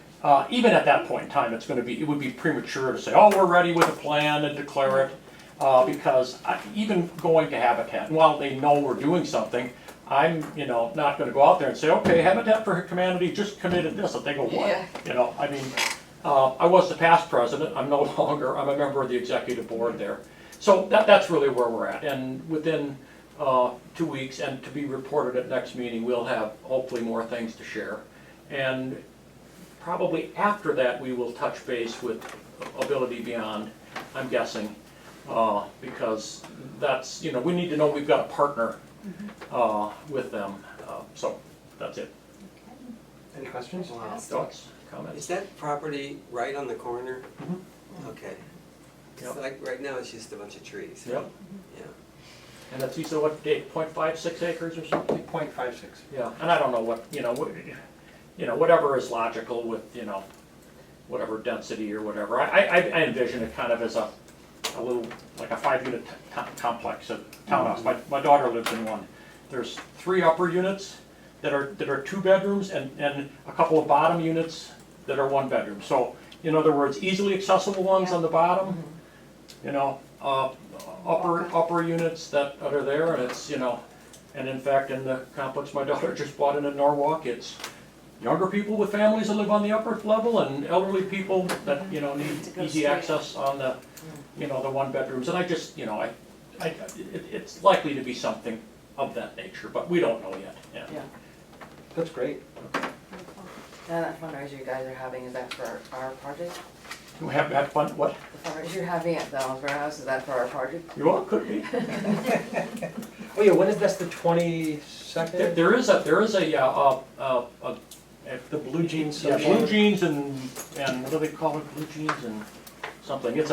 Even at that point in time, it would be premature to say, oh, we're ready with a plan and declare it, because even going to Habitat, and while they know we're doing something, I'm, not gonna go out there and say, okay, Habitat for Humanity just committed this, and they go, what? Yeah. I mean, I was the past president, I'm no longer, I'm a member of the executive board there. So that's really where we're at, and within 2 weeks, and to be reported at next meeting, we'll have hopefully more things to share. And probably after that, we will touch base with Ability Beyond, I'm guessing, because that's, we need to know we've got a partner with them, so that's it. Any questions? Wow. Thoughts, comments? Is that property right on the corner? Mhm. Okay. It's Yep. like, right now, it's just a bunch of trees. Yep. Yeah. And that's, you said what, Dave, 0.56 acres or something? 0.56. Yeah, and I don't know what, whatever is logical with, whatever density or whatever. I envision it kind of as a little, like a 5-unit complex, a townhouse. My daughter lives in one. There's 3 upper units that are 2 bedrooms and a couple of bottom units that are 1 bedroom. So, in other words, easily accessible ones on the bottom, upper units that are there, and it's, and in fact, in the complex my daughter just bought in Norwalk, it's younger people with families that live on the upper level and elderly people that, need easy access on the, the 1 bedrooms. And I just, it's likely to be something of that nature, but we don't know yet. Yeah. That's great. And that fundraiser you guys are having, is that for our project? We have had fun, what? The fundraiser you're having at the Ellsworth House, is that for our project? You want, could be. Oh yeah, when is that, the 22nd? There is a The Blue Jeans yeah, Social? Blue Jeans and what do they call it, Blue Jeans and something. It's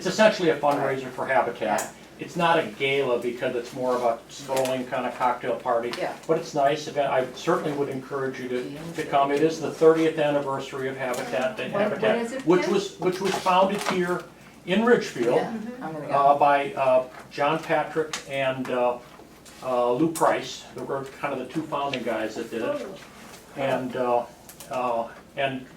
essentially a fundraiser for Habitat. Yeah. It's not a gala because it's more of a strolling kind of cocktail party. Yeah. But it's nice, I certainly would encourage you to come. It is the 30th anniversary of Habitat. What is it Which again? was founded here in Ridgefield Yeah, I'm gonna go. by John Patrick and Lou Price. They were kind of the 2 founding guys that did it. And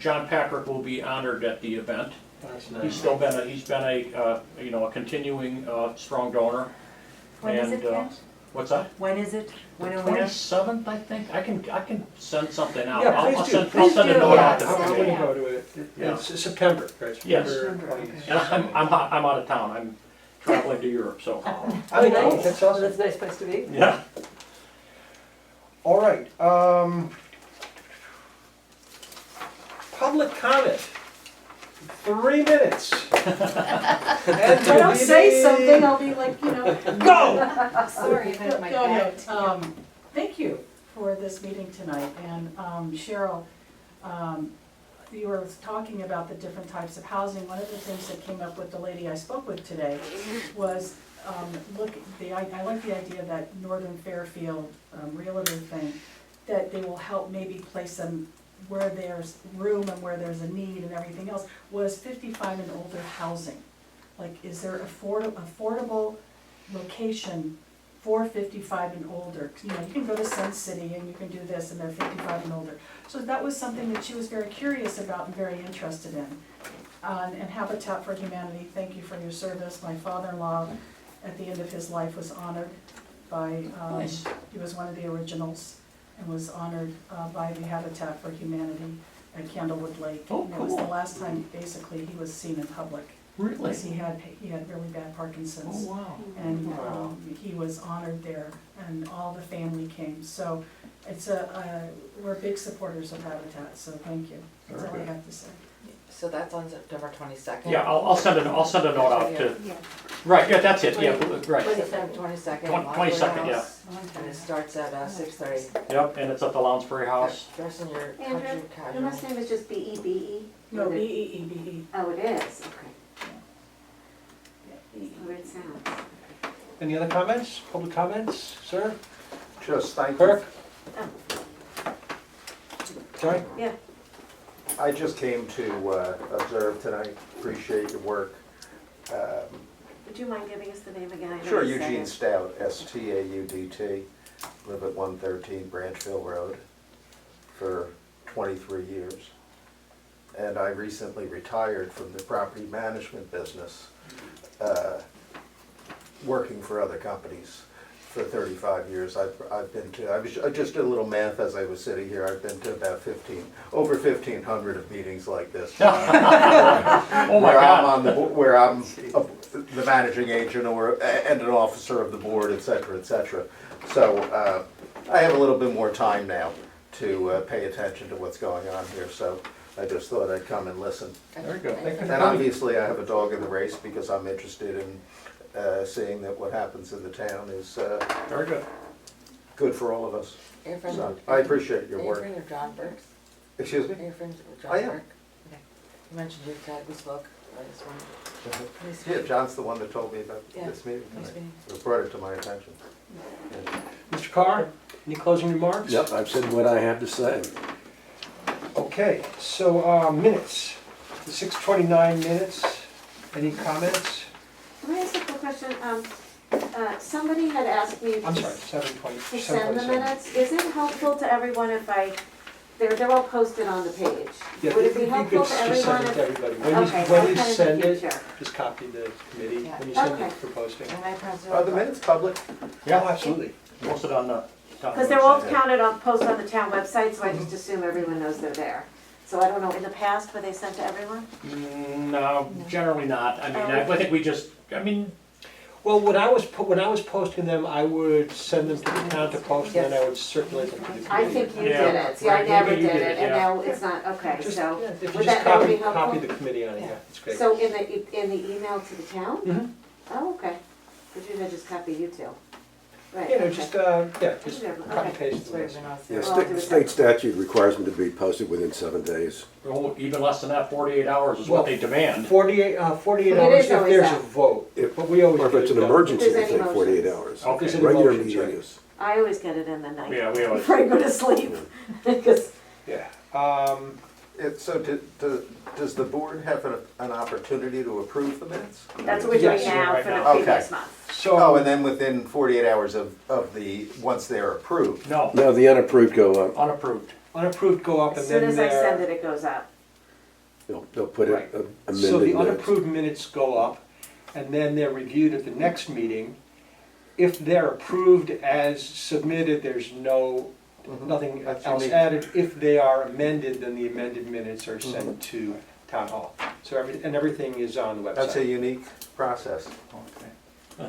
John Patrick will be honored at the event. That's nice. He's still been a continuing strong donor. When is it, And, Ken? What's that? When is it? When and where? 27th, I think. I can send something out. Yeah, I'll please do. send a note out. How to can you. we go to it? Yeah. It's September, right? Yes. September 20th. And I'm out of town. I'm traveling to Europe, so. I know, that's awesome. That's a nice place to be. Yeah. All right, public comment, 3 minutes. If I don't say something, I'll be like, Go! Sorry, I had my No, back. no, thank you for this meeting tonight, and Cheryl, you were talking about the different types of housing. One of the things that came up with the lady I spoke with today was, I like the idea that Northern Fairfield realtor thing, that they will help maybe place them where there's room and where there's a need and everything else, was 55 and older housing. Like, is there affordable location for 55 and older? You can go to Sun City and you can do this and they're 55 and older. So that was something that she was very curious about and very interested in. And Habitat for Humanity, thank you for your service. My father-in-law, at the end of his life, was honored by, Nice. he was one of the originals, and was honored by the Habitat for Humanity at Candlewood Lake. Oh, And it was the cool. last time, basically, he was seen in public. Really? Because he had really bad Parkinson's. Oh, wow. And Wow. he was honored there, and all the family came. So it's we're big supporters of Habitat, so thank you. That's all I have to say. So that's on September 22nd? Yeah, I'll send a note out to, Yeah. right, yeah, that's it, yeah, right. September 22nd. 22nd, yeah. And it starts at 6:30. Yep, and it's at the Lounsbury House. Dress in your Andrew, country your casual. last name is just B-E-B-E? No, B-E-E-B-E. Oh, it is, okay. Yeah, Weird sound. Any other comments, public comments, sir? Just thank you. Kirk? Sorry? Yeah. I just came to observe tonight, appreciate your work. Would you mind giving us the name again? I know Sure, you said Eugene it. Stout, S-T-A-U-D-T, live at 113 Branchville Road for 23 years. And I recently retired from the property management business, working for other companies for 35 years. I've been to, I just did a little math as I was sitting here, I've been to about over 1,500 of meetings like this. Oh my Where I'm God. on the, where I'm the managing agent and an officer of the board, et cetera, et cetera. So I have a little bit more time now to pay attention to what's going on here, so I just thought I'd come and listen. Very good. Thank you for And coming. obviously, I have a dog in the race because I'm interested in seeing that what happens in the town is Very good. good for all of us. Are you friends So with- I appreciate your Are you work. friends with John Burks? Excuse Are me? you friends with I John am. Burke? Okay. You mentioned you had, we spoke about this one. Nice to Yeah, meet you. John's the one that told me about Yeah, this meeting nice tonight. meeting Or brought it to my attention. Yeah. Mr. Carr, any closing remarks? Yep, I've said what I have to say. Okay, so minutes, the 6:29 minutes, any comments? Can I ask a quick question? Somebody had asked me I'm to sorry, 7:20. to send the 7:27. minutes. Is it helpful to everyone if they're all posted on the page? Yeah, Would it you be could helpful to just everyone send it to if? everybody. Okay, When I'll you pen it in send the it, future. just copy the committee, Yeah. when you send Okay. it for posting. And my friends Are the minutes public? Yeah, absolutely. Posted on the town Because they're all website. posted on the town website, so I just assume everyone knows they're there. So I don't know, in the past, were they sent to everyone? No, generally not. I mean, I think we just, I mean, Well, when I was posting them, I would send them to the town to post, and then I would circulate them to the committee. I think you Yeah, did it. See, I right, never maybe you did did it, it, and yeah. now it's not, okay, Just, so. yeah, if you would just that would be copy helpful? the committee on it, yeah, it's great. So in the email to the town? Mhm. Oh, okay. But you had just copy you two. Right, You know, okay. just, just Okay. copy paste That's the where list. everyone else Yeah, is. Well, I'll do it state statute requires them to be posted within 7 days. oh, even less than that, 48 hours is what they demand. 48 It hours is if always there's a that. vote, If- but we always Or if get it's it an done. emergency, If I there's any think 48 motions. hours. Okay. There's any Regular motions, meeting right. is, I always get it in the night. Yeah, we always- Before I go to sleep. Because Yeah, So does the board have an opportunity to approve the minutes? that's what we're doing Yes, now right for the now. previous Okay. month. so. Oh, and then within 48 hours of once they're approved? No, no, the unapproved go up. unapproved. Unapproved go up As and soon then as I send they're, it, it goes up. They'll put it Right. amended so the minutes. unapproved minutes go up, and then they're reviewed at the next meeting. If they're approved as submitted, there's nothing That's else unique. added. If they are amended, then the amended minutes are sent to town hall. So everything is on the website. That's a unique process. Okay.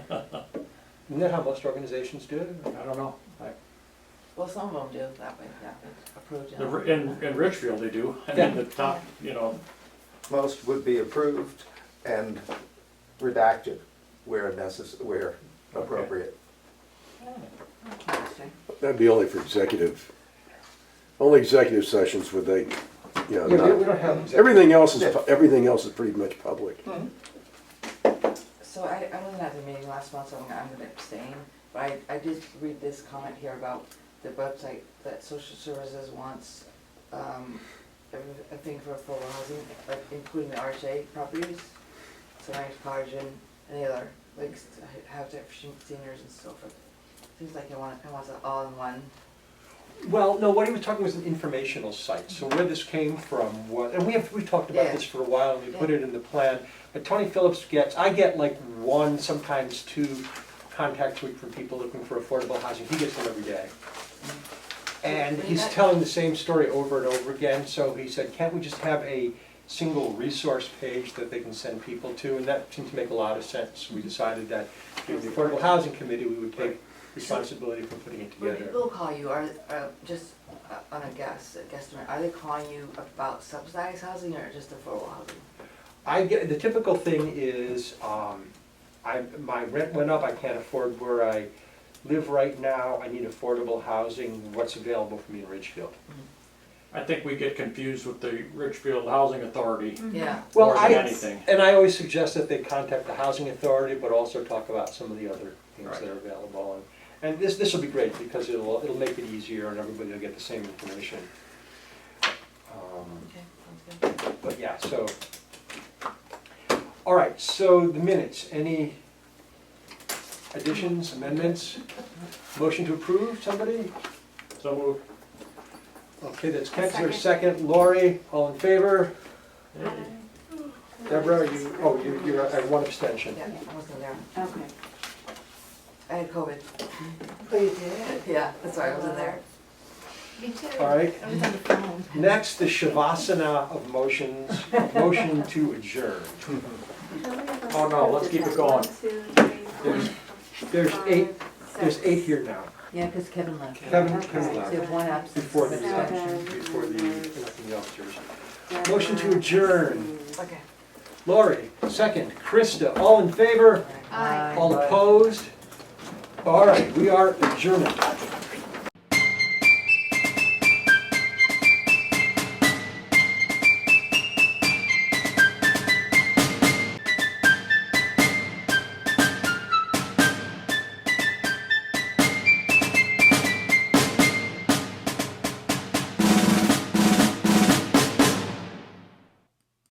Isn't that how most organizations do it? I don't know. Well, some of them do that way, yeah, approved. In Ridgefield, they do. And Yeah. then the top, you know, Most would be approved and redacted where where appropriate. Interesting. That'd be only for only executive sessions would they, you know, Yeah, not- we don't have. everything else is pretty much public. So I wasn't at the meeting last month, so I'm gonna abstain, but I did read this comment here about the website that social services wants, a thing for affordable housing, like including the RHA properties, Sunrise Cottage and any other, like, habitat for seniors and so forth. Seems like it wants it all in one. Well, no, what he was talking was an informational site, so where this came from was, and we've talked about Yeah. this for a while, and we put it in the plan. But Tony Phillips I get like one, sometimes two contacts a week from people looking for affordable housing, he gets them every day. And he's telling the same story over and over again, so he said, can't we just have a single resource page that they can send people to, and that seemed to make a lot of sense. We decided that, being the Affordable Housing Committee, we would take responsibility for putting it When together. people call you, are, just on a guesstimate, are they calling you about subsidized housing or just affordable housing? I get, the typical thing is, my rent went up, I can't afford where I live right now, I need affordable housing, what's available for me in Ridgefield? I think we get confused with the Ridgefield Housing Authority Yeah. Well, more than anything. And I always suggest that they contact the housing authority, but also talk about some of the other things Right. that are available. And this will be great, because it'll make it easier and everybody will get the same information. Okay, sounds good. But yeah, so, all right, so the minutes, any additions, amendments? Motion to approve, somebody? So moved. Okay, that's Kent, is there a second? Lori, all in favor? Deborah, you're at one abstention. Yeah, I wasn't there. Okay. I had COVID. Oh, you did? Yeah, that's why I wasn't there. Me too. All right, I was on the phone. next, the shavasana of motions, motion to adjourn. Oh, no, let's keep it going. 1, 2, 3, 4, There's 5, eight, there's 6. 8 here now. Yeah, because Kevin left. Kevin Okay. So you left have one absence. before the, abstention. before the, nothing else, yours. Motion to adjourn. Okay. Lori, second. Krista, all in favor? Aye. All opposed? All right, we are adjourned.